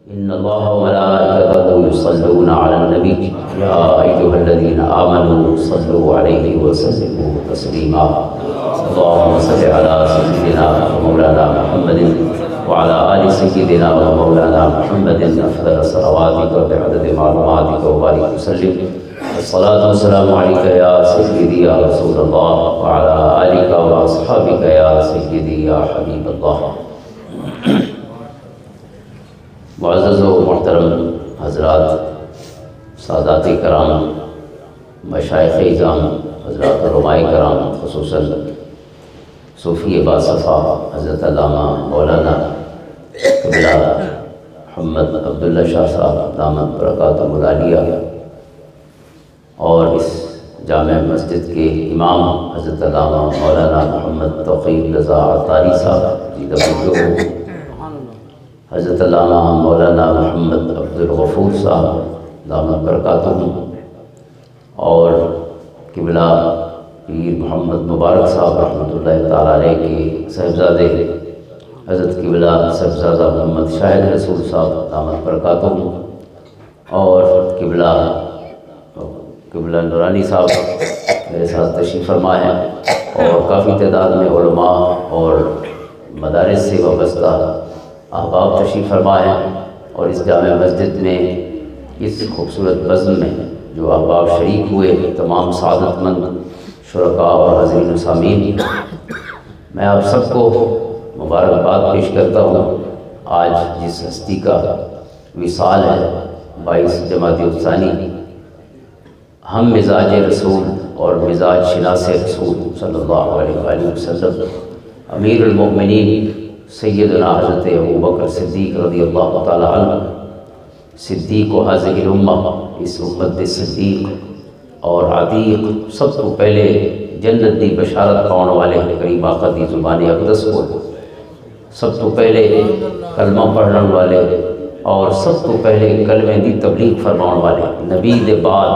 إن الله وملائكته يصلون على النبي يا أيها الذين آمنوا صلوا عليه وسلموا تسليما اللهم صل على سيدنا ومولانا محمد وعلى آل سيدنا ومولانا محمد أفضل صلواتك بعدد معلوماتك وبارك وسلم الصلاة والسلام عليك يا سيدي يا رسول الله وعلى آلك وأصحابك يا سيدي يا حبيب الله. معزز و محترم حضرات، سادات کرام، مشائخ اعظام حضرات علماء کرام، خصوصاً صوفی باصفا حضرت علامہ مولانا قبلہ محمد عبداللہ شاہ صاحب دامت برکاتہ العالیہ اور اس جامع مسجد کے امام حضرت علامہ مولانا محمد توقیر رضا عطاری صاحب جی حضرت علامہ مولانا محمد عبدالغفور صاحب دامت برکاتہ اور قبلہ پیر محمد مبارک صاحب رحمۃ اللہ تعالیٰ علیہ کے صاحبزادے حضرت قبلہ صاحبزادہ محمد شاہد رسول صاحب دامت برکاتہ اور قبلہ نورانی صاحب میرے ساتھ تشریف فرما ہے اور کافی تعداد میں علماء اور مدارس سے وابستہ احباب تشریف فرما ہے اور اس جامع مسجد میں اس خوبصورت بزم میں جو احباب شریک ہوئے تمام سعادت مند شرکاء اور حاضرین و سامعین، میں آپ سب کو مبارکباد پیش کرتا ہوں آج جس ہستی کا وصال ہے 22 جمادی الثانی. ہم مزاج رسول اور مزاج شناس رسول صلی اللہ علیہ وآلہ وسلم امیر المؤمنین سیدنا حضرت ابوبکر صدیق رضی اللہ تعالیٰ عنہ صدیق و حاضر الامہ، اس امت دے صدیق اور عتیق، سب کو پہلے جنت دی بشارت پاؤن والے کریم آقا دی زبان اقدس کو، سب تو پہلے کلمہ پڑھن والے اور سب تو پہلے کلمے دی تبلیغ فرماؤن والے نبی دے بعد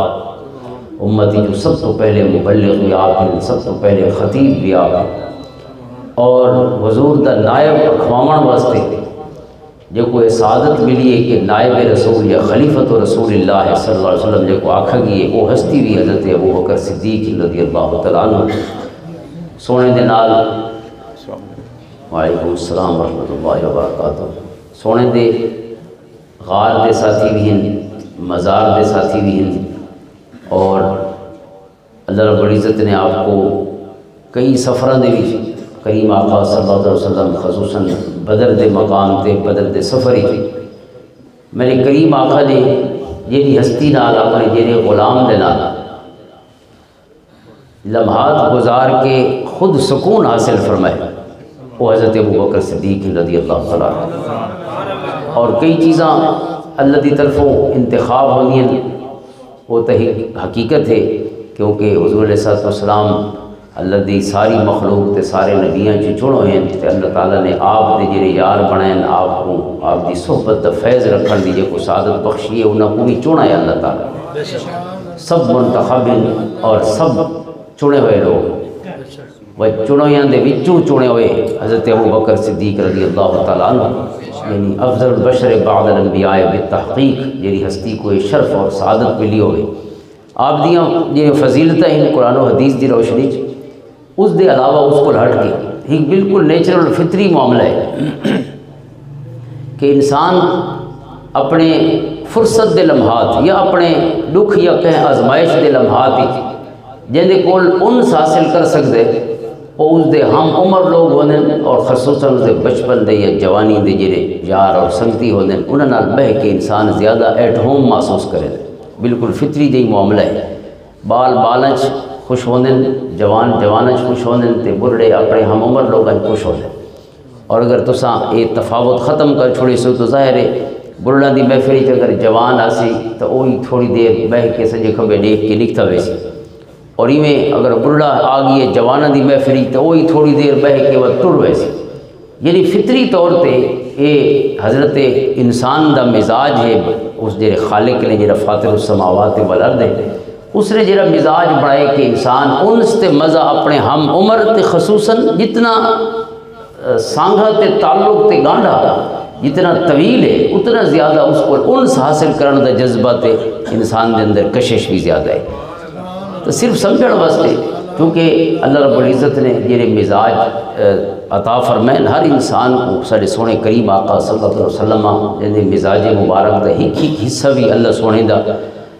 امتی جو سب تو پہلے مبلغ بھی آپ ہیں، سب تو پہلے خطیب بھی آپ ہیں اور حضور دا نائب کھوامن واسطے جو کوئی سعادت ملی ہے کہ نائب رسول یا خلیفۃ رسول اللہ صلی اللہ علیہ وسلم جو کو آکھا گئی ہے وہ ہستی بھی حضرت ابوبکر صدیق رضی اللہ تعالیٰ عنہ سونے دے نال. وعلیکم السلام ورحمۃ اللہ وبرکاتہ. سونے دے غار دے ساتھی بھی ہیں، مزار دے ساتھی بھی ہیں اور اللہ رب العزت نے آپ کو کئی سفران دے بھی کریم آقا صلی اللہ علیہ وسلم خصوصاً بدر دے مقام تے بدر دے سفری میرے کریم آقا نے جیڑی ہستی نال اپنے جیڑے غلام دے نال لمحات گزار کے خود سکون حاصل فرمائے وہ حضرت ابوبکر صدیق رضی اللہ تعالیٰ اور کئی چیزاں اللہ دی طرفوں انتخاب ہونی ہیں وہ تو حقیقت ہے کیونکہ حضور علیہ السلام اللہ دی ساری مخلوق تے سارے نبیاں چ چنو ہیں تے اللہ تعالیٰ نے آپ دے جڑے یار بنائیں آپ کو آپ دی صحبت دا فیض رکھن دی کو سعادت بخشی ہے انہاں کو بھی چنا ہے اللہ تعالیٰ. سب منتخب ہیں اور سب چنے ہوئے لوگ وہ چنویاں دے وچوں چنے ہوئے حضرت ابوبکر صدیق رضی اللہ تعالیٰ عنہ یعنی افضل البشر بعد الانبیاء بالتحقیق جیڑی ہستی کو شرف اور سعادت ملی ہوئے آپ دیاں جی فضیلتیں ہیں قرآن و حدیث دی روشنی اس دے علاوہ اس کو ہٹ کے ایک بالکل نیچرل فطری معاملہ ہے کہ انسان اپنے فرصت دے لمحات یا اپنے دکھ یا کہیں آزمائش دے لمحات جن دے کول انس حاصل کر سکتے وہ اس دے ہم عمر لوگ ہونے اور خصوصاً اس دے بچپن دے یا جوانی دے جڑے یار اور سنگتی ہونے انہاں نال بہ کے انسان زیادہ ایٹ ہوم محسوس کرے. بالکل فطری جی معاملہ ہے. بال بالنچ خوش ہونے جوان جوانچ خوش ہونے تے برڑے اپنے ہم عمر لوگاں خوش ہونے اور اگر تساں یہ تفاوت ختم کر چھوڑی سو تو ظاہر ہے برڑاں دی محفل اگر جوان آسی تو وہی تھوڑی دیر بہ کے سجے کھبے دیکھ کے نکتا ویسی اور ایویں اگر برڑا آ گئی ہے جواناں دی محفل تو وہی تھوڑی دیر بہ کے وہ ٹر ویسی. یعنی فطری طور تے یہ حضرت انسان دا مزاج ہے اس جڑے خالق نے جڑا فاطر السماوات والارض ہے اس نے جڑا مزاج بنائے کہ انسان انس تے مزہ اپنے ہم عمر تے خصوصاً جتنا سانگھا تے تعلق تے گانڈا جتنا طویل ہے اتنا زیادہ اس کو انس حاصل کرنے کا جذبہ تے انسان دے اندر کشش بھی زیادہ ہے. تو صرف سمجھنے واسطے کیونکہ اللہ رب العزت نے جڑے مزاج عطا فرمائے ہر انسان کو سارے سونے کریم آقا صلی اللہ علیہ وسلم جن مزاج مبارک دا ایک حصہ بھی اللہ سونے دا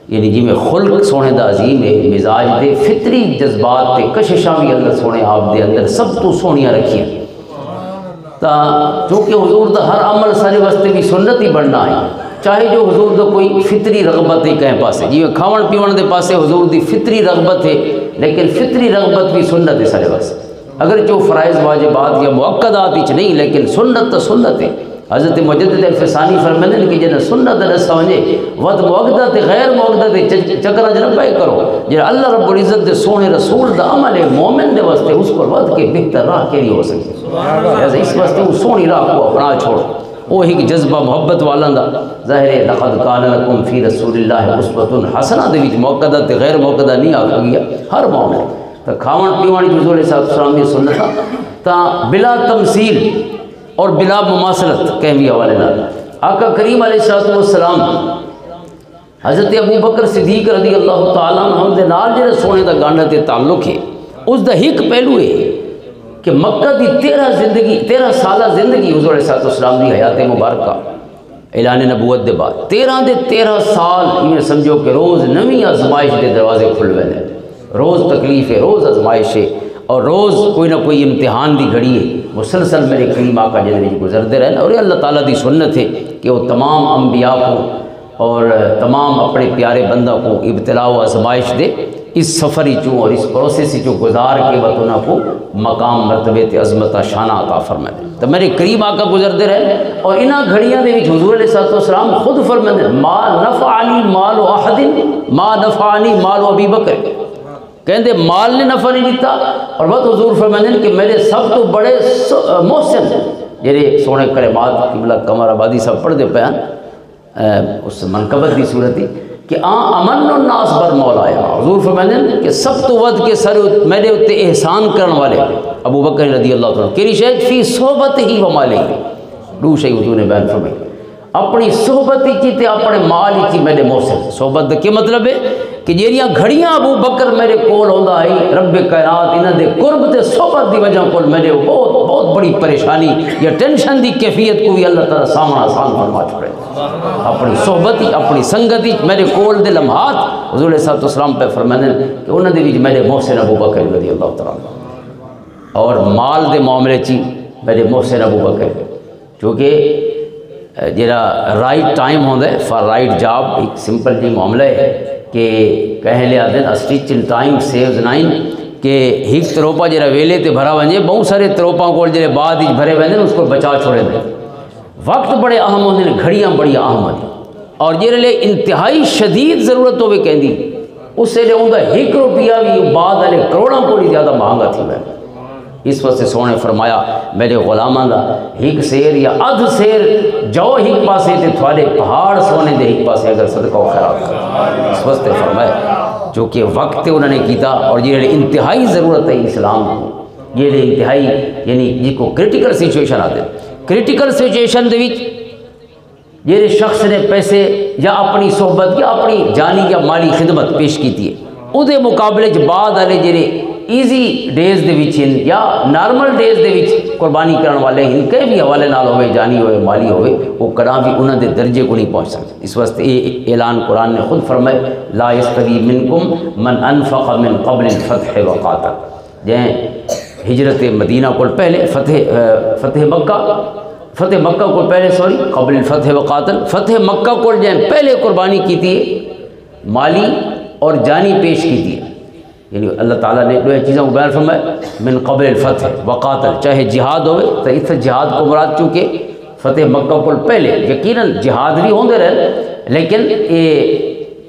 یعنی جی میں خلق سونے دا عظیم ہے مزاج دے فطری جذبات تے کششاں بھی اللہ سونے آپ دے اندر سب تو سونیاں رکھیاں تا چونکہ حضور دا ہر عمل سارے واسطے بھی سنت ہی بننا ہے چاہے جو حضور دا کوئی فطری رغبت ہے کہیں پاسے جی کھاون پیون دے پاسے حضور دی فطری رغبت ہے لیکن فطری رغبت بھی سنت ہے سارے واسطے اگر جو فرائض واجبات یا مؤکدات ہی نہیں لیکن سنت تو سنت ہے. حضرت مجدد الفسانی فرماتے ہیں کہ جنہیں سنت نہ سمجھے ود مؤکدات غیر مؤکدات چکر نہ پائے کرو جنہیں اللہ رب العزت دے سونے رسول دا عمل ہے مومن دے واسطے اس کو ود کے بہتر راہ کے لیے ہو سکتی لہذا اس واسطے وہ سونی راہ کو اپنا چھوڑو وہ ایک جذبہ محبت والا دا ظاہر ہے لقد کان لکم فی رسول اللہ اسوۃ حسنہ دے وچ مؤکدات غیر مؤکدہ نہیں آ گیا ہر مومن تو کھاون پیوانی حضور علیہ السلام دی سنت تا بلا تمثیل اور بلا مماثلت کہیں بھی حوالے نہ آقا کریم علیہ السلام حضرت ابو بکر صدیق رضی اللہ تعالیٰ عنہ دے نال جڑے سونے دا گانڈا تے تعلق ہے اس دا ایک پہلو ہے کہ مکہ دی 13 سالہ زندگی حضور علیہ السلام دی حیات مبارکہ اعلان نبوت دے بعد 13 سال یہ سمجھو کہ روز نویں آزمائش دے دروازے کھل ویندے روز تکلیف ہے روز آزمائش ہے اور روز کوئی نہ کوئی امتحان دی گھڑی ہے مسلسل میرے کریم آقا جنہیں گزرتے رہے اور اللہ تعالیٰ دی سنت ہے کہ وہ تمام انبیاء کو اور تمام اپنے پیارے بندہ کو ابتلاء و آزمائش دے اس سفری چوں اور اس پروسیس چوں گزار کے وطنہ کو مقام مرتبے تے عظمت شانہ عطا فرمائے تو میرے کریم آقا گزرتے رہے اور انہاں گھڑیاں دے وچ حضور علیہ السلام خود فرمائے ما نفعنی مال احد ما نفعنی مال ابی بکر کہندے مال نے نفع نہیں دیتا اور بات حضور فرمائے کہ میرے سب تو بڑے محسن جڑے سونے کلمات قبلہ قمر آبادی سب پڑھ دے پیان اس منقبت دی صورت ہی کہ امن الناس بر مولایا حضور فرمائے کہ سب تو ود کے سر میرے اتے احسان کرن والے ابو بکر رضی اللہ تعالیٰ کیری شاید فی صحبت ہی و مالے دو شئی حضور نے بیان فرمائی اپنی صحبت ہی کی تے اپنے مال ہی کی میرے محسن صحبت کے مطلب ہے کہ جیریاں گھڑیاں ابو بکر میرے کول ہوندا آئی رب کائنات انہاں دے قرب تے صحبت دی وجہ کول میرے بہت بڑی پریشانی یا ٹینشن دی کیفیت کو بھی اللہ تعالیٰ سامنا آسان فرما چھوڑے اپنی صحبت ہی اپنی سنگت ہی میرے کول دے لمحات حضور علیہ السلام پہ فرمانے کہ انہاں دے وچ میرے محسن ابو بکر رضی اللہ تعالیٰ اور مال دے معاملے چی میرے محسن ابو بکر کیونکہ جڑا رائٹ ٹائم ہوندا ہے فار رائٹ جاب ایک سمپل جی معاملہ ہے کہ کہیں لیا دن stitch in time saves nine کہ ایک تروپا جڑا ویلے تے بھرا ونجے بہت سارے تروپاں کو جڑے بعد ہی بھرے ویندے اس کو بچا چھوڑے دیں وقت بڑے اہم ہوندے نے گھڑیاں بڑی اہم ہیں اور جڑے لے انتہائی شدید ضرورت ہوے کہندی اس سے لے ہوندا 1 روپیہ بھی بعد والے کروڑاں کو زیادہ مہنگا تھی وے اس واسطے سونے فرمایا میرے غلاماں دا 1 سیر یا ادھ سیر جو 1 پاسے تے تھوڑے پہاڑ سونے دے 1 پاسے اگر صدقہ و خیرات کرو اس واسطے فرمایا جو کہ وقت انہوں نے کیتا اور یہ انتہائی ضرورت ہے اسلام کو یہ انتہائی یعنی جی کو کرٹیکل سچویشن آتے کرٹیکل سچویشن دے وچ یہ شخص نے پیسے یا اپنی صحبت یا اپنی جانی یا مالی خدمت پیش کیتی ہے او دے مقابلے چ بعد والے جڑے ایزی ڈیز دے وچ یا نارمل ڈیز دے وچ قربانی کرن والے ان کے بھی حوالے نال ہوئے جانی ہوئے مالی ہوئے وہ کڑا بھی انہاں دے درجے کو نہیں پہنچ سکتے اس واسطے یہ اعلان قرآن نے خود فرمائے لا یستوی منکم من انفق من قبل الفتح وقاتل جہیں ہجرت مدینہ کو پہلے فتح مکہ کو پہلے قبل الفتح وقاتل فتح مکہ کو جہیں پہلے قربانی کی تھی مالی اور جانی پیش کی تھی یعنی اللہ تعالیٰ نے دو چیزوں کو بیان فرمایا من قبل الفتح وقاتل چاہے جہاد ہوئے تو اس جہاد کو مراد چونکہ فتح مکہ کو پہلے یقیناً جہاد بھی ہوندے رہے لیکن یہ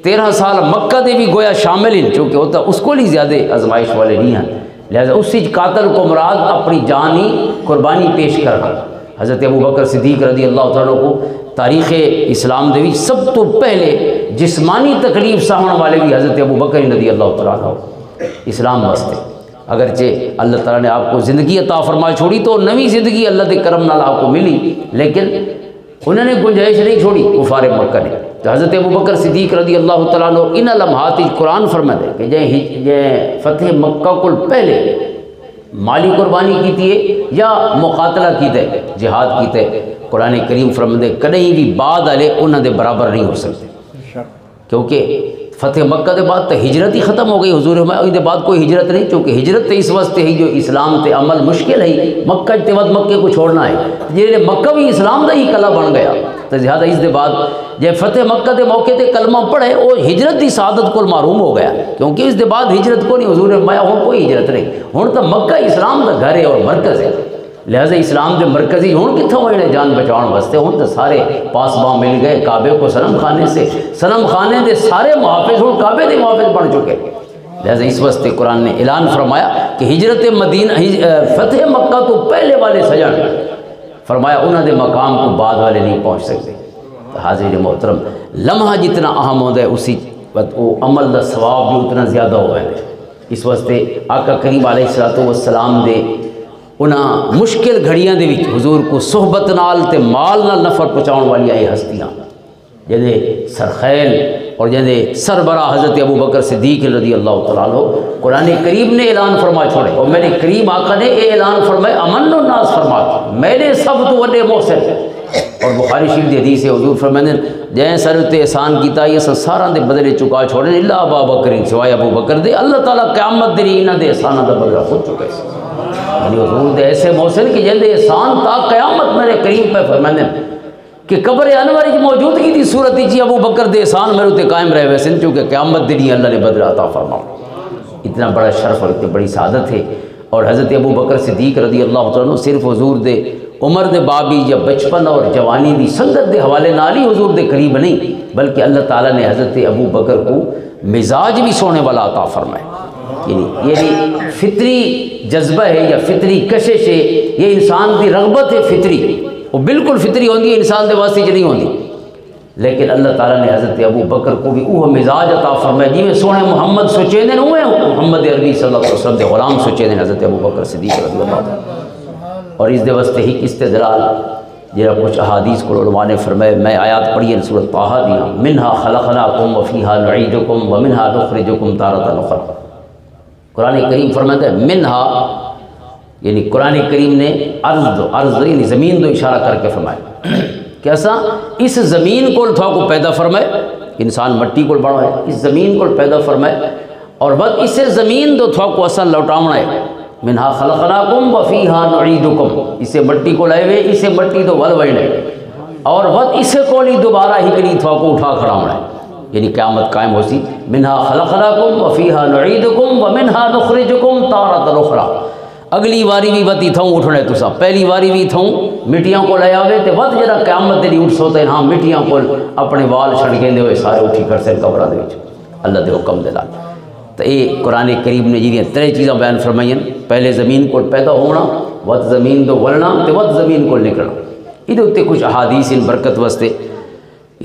13 سال مکہ دے بھی گویا شامل ہیں چونکہ ہوتا اس کو لی زیادہ آزمائش والے نہیں ہیں لہذا اس قاتل کو مراد اپنی جانی قربانی پیش کرنا حضرت ابو بکر صدیق رضی اللہ تعالیٰ کو تاریخ اسلام دے سب تو پہلے جسمانی تکلیف سہن والے بھی حضرت ابو بکر رضی اللہ تعالیٰ اسلام واسطے اگرچہ اللہ تعالیٰ نے آپ کو زندگی عطا فرما چھوڑی تو نوی زندگی اللہ کے کرم نال آپ کو ملی لیکن انہوں نے گنجائش نہیں چھوڑی کفار مکہ نے. تو حضرت ابوبکر صدیق رضی اللہ تعالیٰ عنہ ان لمحات قرآن فرماتے ہیں کہ جے فتح مکہ کو پہلے مالی قربانی کیتی ہے یا مقاتلہ کیتا ہے جہاد کیتا ہے. قرآن کریم فرماتے ہیں کدیں بھی بعد والے انہوں دے برابر نہیں ہو سکتے، کیونکہ فتح مکہ دے بعد تو ہجرت ہی ختم ہو گئی. حضور دے بعد کوئی ہجرت نہیں، چونکہ ہجرت تے اس واسطے ہی جو اسلام تے عمل مشکل ہے. مکہ تے بعد مکے کو چھوڑنا ہے، جی مکہ بھی اسلام دا ہی کلا بن گیا. تو زیادہ اس دے بعد جب فتح مکہ دے موقع تے کلمہ پڑھے وہ ہجرت دی سعادت کو معروم ہو گیا، کیونکہ اس دے بعد ہجرت کو نہیں. حضور نے فرمایا ہوں کوئی ہجرت نہیں، ہوں تو مکہ اسلام دا گھر ہے اور مرکز ہے. لہذا اسلام دے مرکزی ہوں کتوں ہوئے جان بچاؤ واسطے ہوں تو سارے پاس باں مل گئے کعبے کو صنم خانے سے، صنم خانے دے سارے محافظ ہوں کعبے دے محافظ بن چکے. لہذا اس واسطے قرآن نے اعلان فرمایا کہ ہجرت مدینہ فتح مکہ تو پہلے والے سجن فرمایا انہوں دے مقام کو بعد والے نہیں پہنچ سکتے. حاضر محترم لمحہ جتنا اہم ہوتا ہے اسی وقت وہ عمل دا ثواب بھی اتنا زیادہ ہو گئے. اس واسطے آقا کریم علیہ السلام دے انہاں مشکل گھڑیاں دے وچ حضور کو صحبت نال تے مال نال نفع پہنچاؤن والی آئی ہستیاں جنہیں سرخیل اور جنہیں سربراہ حضرت ابوبکر صدیق رضی اللہ تعالیٰ عنہ قرآن کریم نے اعلان فرما چھوڑے. اور میرے کریم آقا نے یہ اعلان فرمائے امن الناس فرما میرے سب تو وڈے محسن. اور بخاری شریف دی حدیث ہے حضور فرماتے ہیں جائیں سر تے احسان کیتا یہ سارا دے بدلے چکا چھوڑے اللہ ابا بکر سوائے ابو بکر دے اللہ تعالیٰ قیامت دے انہاں دے احسانہ دا بدلہ خود چکے. یعنی حضور دے ایسے محسن کہ جن دے احسان تا قیامت میرے کریم پہ فرماتے ہیں کہ قبر انور کی موجودگی دی صورت جی ابو بکر دے احسان میرے تے قائم رہے ویسے چونکہ قیامت دنی اللہ نے بدلہ عطا فرماؤ. اتنا بڑا شرف اور اتنی بڑی سعادت ہے. اور حضرت ابو بکر صدیق رضی اللہ تعالیٰ صرف حضور دے عمر دے بابی یا بچپن اور جوانی دی سنگت دے حوالے نال ہی حضور دے قریب نہیں بلکہ اللہ تعالیٰ نے حضرت ابو بکر کو مزاج بھی سونے والا عطا فرمائے. یعنی فطری جذبہ ہے یا فطری کشش ہے، یہ انسان دی رغبت ہے فطری، وہ بالکل فطری ہوندی ہے انسان دے واسطے نہیں ہوندی. لیکن اللہ تعالیٰ نے حضرت ابو بکر کو بھی وہ مزاج عطا فرمائے جی میں سونے محمد سوچے دیں وہ محمد عربی صلی اللہ علیہ وسلم دے غلام سوچے دیں حضرت ابو بکر صدیق رضی اللہ تعالیٰ. اور اس دے واسطے ہی استدلال جہاں کچھ احادیث کو علماء نے فرمائے میں آیات پڑھی ہیں سورۃ طٰہٰ دیا منہا خلقناکم وفیہا نعیدکم ومنہا نخرجکم تارۃ اخری. قرآن کریم فرماتا ہے منہا یعنی قرآن کریم نے عرض یعنی زمین دو اشارہ کر کے فرمایا کیسا اس زمین کو تھا کو پیدا فرمائے انسان مٹی کو بڑھا ہے اس زمین کو پیدا فرمائے اور بعد اسے زمین دو تھا کو اصل لوٹاؤنا ہے منہا خلقناکم وفیہا نعیدکم اسے مٹی کو لائے ہوئے اسے مٹی دو ول وڑنے اور بعد اسے کو لی دوبارہ ہکڑی تھا کو اٹھا کھڑا ہونا ہے یعنی قیامت قائم ہو سی منہا خلقناکم وفیہا نعیدکم ومنہا نخرجکم تارۃ اخری. اگلی واری بھی وتی تھوں اٹھنے تو سا پہلی واری بھی تھوں مٹیاں کو لے آوے تے ود جڑا قیامت دی اٹھ سوتے ہاں مٹیاں کو اپنے وال چھڑ کے دے ہوئے سارے اٹھی کر سے قبراں دے وچ اللہ دے حکم دے نال. تو یہ قرآن کریم نے جی ترے چیزاں بیان فرمائیں پہلے زمین کو پیدا ہونا ود زمین دو ولنا تے ود زمین کو نکلنا. ادھر اتنے کچھ احادیث ان برکت واسطے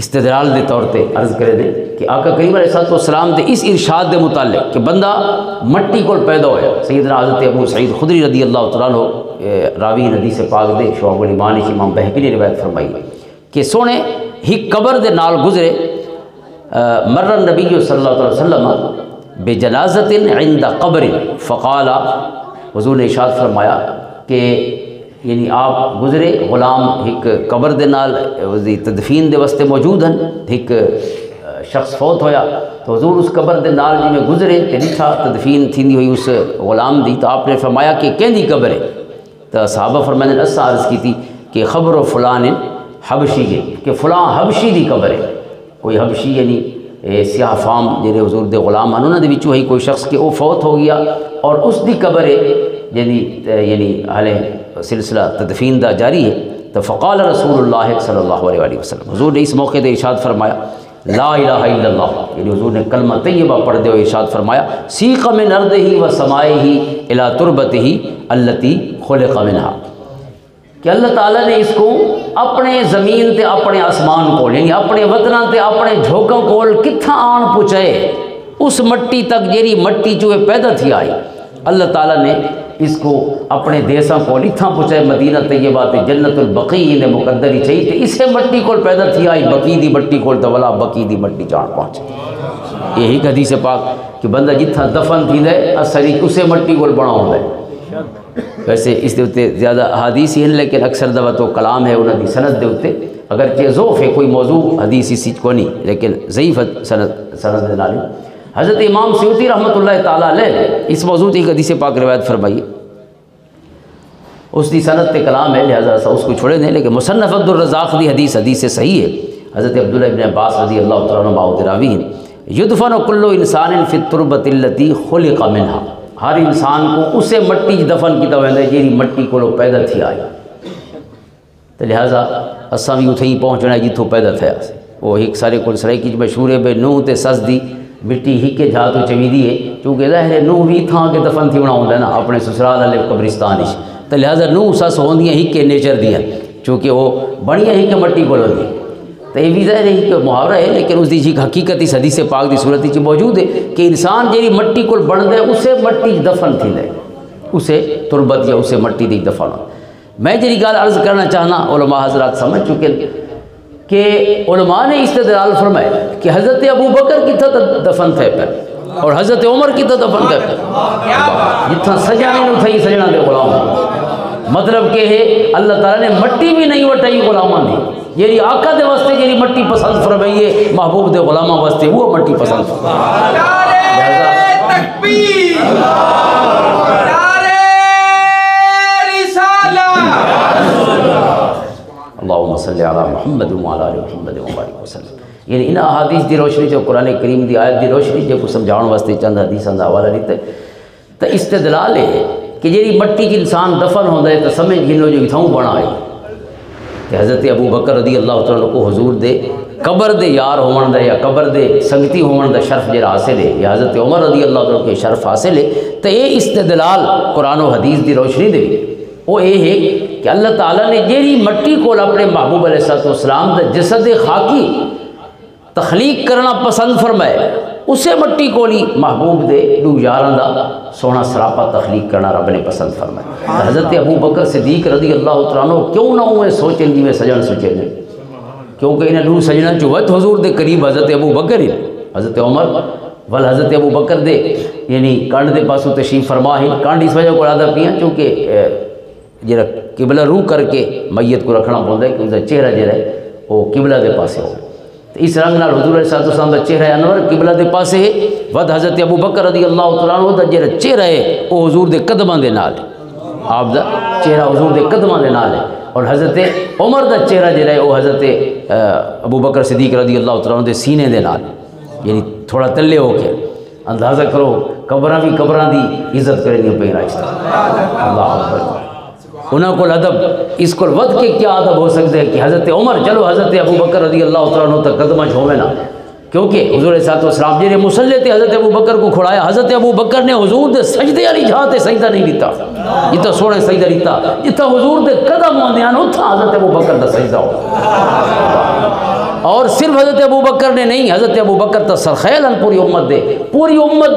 استدلال دے طور تے عرض کرے دیں کہ آقا کریم علیہ السلام دے اس ارشاد دے متعلق کہ بندہ مٹی کو پیدا ہویا سیدنا حضرت ابو سعید خدری رضی اللہ تعالیٰ عنہ راوی حدیث پاک دے شعب الایمان امام بہقی نے روایت فرمائی کہ سونے ہی قبر دے نال گزرے مر النبی صلی اللہ علیہ وسلم بجنازت عند قبر فقال حضور نے ارشاد فرمایا کہ یعنی آپ گزرے غلام ایک قبر دے نال تدفین دے واسطے موجود ہیں ایک شخص فوت ہویا تو حضور اس قبر دے نال جی میں گزرے تے ڈٹھا تدفین تھیندی ہوئی اس غلام دی تو آپ نے فرمایا کہ کہندی قبر ہے تو صحابہ فرمانے نے اسا عرض کی تھی کہ خبر فلان حبشی ہے کہ فلاں حبشی دی قبر ہے. کوئی حبشی یعنی سیاہ فام جڑے حضور دے غلام ہیں انہاں دے وچوں ہی کوئی شخص کہ وہ فوت ہو گیا اور اس دی قبر ہے یعنی حالے سلسلہ تدفین دا جاری ہے. تو فقال رسول اللہ صلی اللہ علیہ وسلم حضور نے اس موقع دے ارشاد فرمایا لا الہ الا اللہ یعنی حضور نے کلمہ طیبہ پڑھ دے ہوئے ارشاد فرمایا سیق من ارضہ و سمائہ الی تربتہ التی خلق منہا کہ اللہ تعالیٰ نے اس کو اپنے زمین تے اپنے آسمان کو یعنی اپنے وطنہ تے اپنے جھوکوں کو کتھاں آن پہنچائے اس مٹی تک جیری مٹی جو پیدا تھی آئی اللہ تعالیٰ نے اس کو اپنے دیساں کو اتھاں پہنچائے مدینہ طیبہ تے جنت البقیع نے مقدری چاہیے تے اسے مٹی کو پیدا تھی آئی بقی دی مٹی کو ولا بقی دی مٹی جان پہنچے. یہی حدیث پاک کہ بندہ جتھا دفن تھی دے اثری اسے مٹی کو بنا ہوتا ہے. ویسے اس دے اتے زیادہ حدیث ہی ہیں لیکن اکثر دفعہ تو کلام ہے انہوں دی سند دے اتے اگرچہ ضعف ہے کوئی موضوع حدیث اسی کو نہیں لیکن ضعیف سند دے نالی. حضرت امام سیوطی رحمۃ اللہ تعالیٰ علیہ اس موضوع ایک حدیث پاک روایت فرمائی. اس دی سند تے کلام ہے لہذا اس کو چھوڑے نہیں لیکن مصنف عبد الرزاق دی حدیث صحیح ہے. حضرت عبداللہ ابن عباس رضی اللہ تعالیٰ عنہ باؤ دراوی ہیں یدفن کل انسان فی التربۃ التی خلق منہا. ہر انسان کو اسے مٹی دفن کیتا ویندا ہے جیڑی مٹی کو پیدا تھی آئی. تو لہذا اساں بھی اتھے ہی پہنچنا ہے جتھوں پیدا تھیا. وہ ایک سارے کو سرائکی چ مشہور ہے بے نوح تے سس دی مٹی ہی کے جا تو چویدی ہے چونکہ ظاہر ہے نوح بھی تھاں کے دفن تھی ہونا ہوندا ہے نا اپنے سسرال والے قبرستان وچ. تو لہذا نوح سس ہوندیاں ہی کے نیچر دیاں چونکہ وہ بڑیاں ہی کے مٹی کو ہوندی. تو یہ بھی ظاہر ہے کہ محاورہ ہے لیکن اس دی جی حقیقت اس حدیث پاک دی صورت وچ موجود ہے کہ انسان جیڑی مٹی کو بندا ہے اسے مٹی دفن تھی دے اسے تربت یا اسے مٹی دی دفن. میں جی گال عرض کرنا چاہنا علماء حضرات سمجھ چکے کہ علماء نے استدلال فرمائے کہ حضرت ابو بکر کتھا دفن تھے پہ اور حضرت عمر کتھا دفن تھے پہ جتھا سجانے نو تھئی سجنا دے غلام. مطلب کہ ہے اللہ تعالیٰ نے مٹی بھی نہیں وٹائی غلاماں دی یعنی آقا دے واسطے جیڑی مٹی پسند فرمائی ہے محبوب دے غلاماں واسطے وہ مٹی پسند فرمائی. اللہم صلی علی محمد وعلی آل محمد وبارک وسلم. یعنی ان احادیث دی روشنی جو قرآن کریم دی آیت دی روشنی جو کو سمجھاؤن واسطے چند حدیثاں دا حوالہ لیتے تو استدلال ہے کہ جیڑی مٹی کی انسان دفن ہوتا ہے تو سمجھ گنو جو اتھاؤں بنا ہے کہ حضرت ابو بکر رضی اللہ تعالیٰ کو حضور دے قبر دے یار ہون دا یا قبر دے سنگتی ہون دا شرف جڑا حاصل ہے یا حضرت عمر رضی اللہ تعالیٰ کے شرف حاصل ہے. تو یہ استدلال قرآن و حدیث دی روشنی دے وہ یہ ہے کہ اللہ تعالیٰ نے جیڑی مٹی کو اپنے محبوب علیہ السلام دا جسد خاکی تخلیق کرنا پسند فرمائے اسے مٹی کو محبوب دے دو یاراں دا سونا سراپا تخلیق کرنا رب نے پسند فرمائے. حضرت ابو بکر صدیق رضی اللہ تعالیٰ عنہ کیوں نہ ہوئے سوچیں جی میں سجن سوچیں گے کیونکہ انہیں نور سجنا جو وقت حضور دے قریب حضرت ابو بکر ہی حضرت عمر ول حضرت ابو بکر دے یعنی کانڈ دے پاسوں تشریف فرما ہی کانڈ اس وجہ کو ادا پیاں چونکہ جڑا قبلہ روح کر کے میت کو رکھنا پڑتا ہے کہ اس کا چہرہ جڑا ہے وہ قبلہ دے پاسے ہو. اس رنگ نال حضور علیہ السلام کا چہرہ انور قبلہ دے پاسے ہے ود حضرت ابو بکر رضی اللہ تعالیٰ عنہ دا جڑا چہرہ ہے وہ حضور دے قدماں دے نال آپ دا چہرہ حضور دے قدماں دے نال ہے اور حضرت عمر دا چہرہ جڑا ہے وہ حضرت ابو بکر صدیق رضی اللہ تعالیٰ عنہ دے سینے دے نال یعنی تھوڑا تلے ہو کے اندازہ کرو قبراں بھی قبراں دی عزت کریں گے پہ راستہ. اللہ اکبر. انہوں کو ادب اس کو ود کے کیا ادب ہو سکتے ہیں کہ حضرت عمر چلو حضرت ابو بکر رضی اللہ تعالیٰ عنہ تک قدمہ چھوڑے نا کیونکہ حضور علیہ السلام جی نے مسلح تے حضرت ابو بکر کو کھڑایا حضرت ابو بکر نے حضور دے سجدے والی جہاں تے سجدہ نہیں لیتا جتنا سونے سجدہ لیتا جتنا حضور دے قدم ہوندے ہیں اتنا حضرت ابو بکر دا سجدہ ہو. اور صرف حضرت ابو بکر نے نہیں حضرت ابو بکر تا سرخیلن پوری امت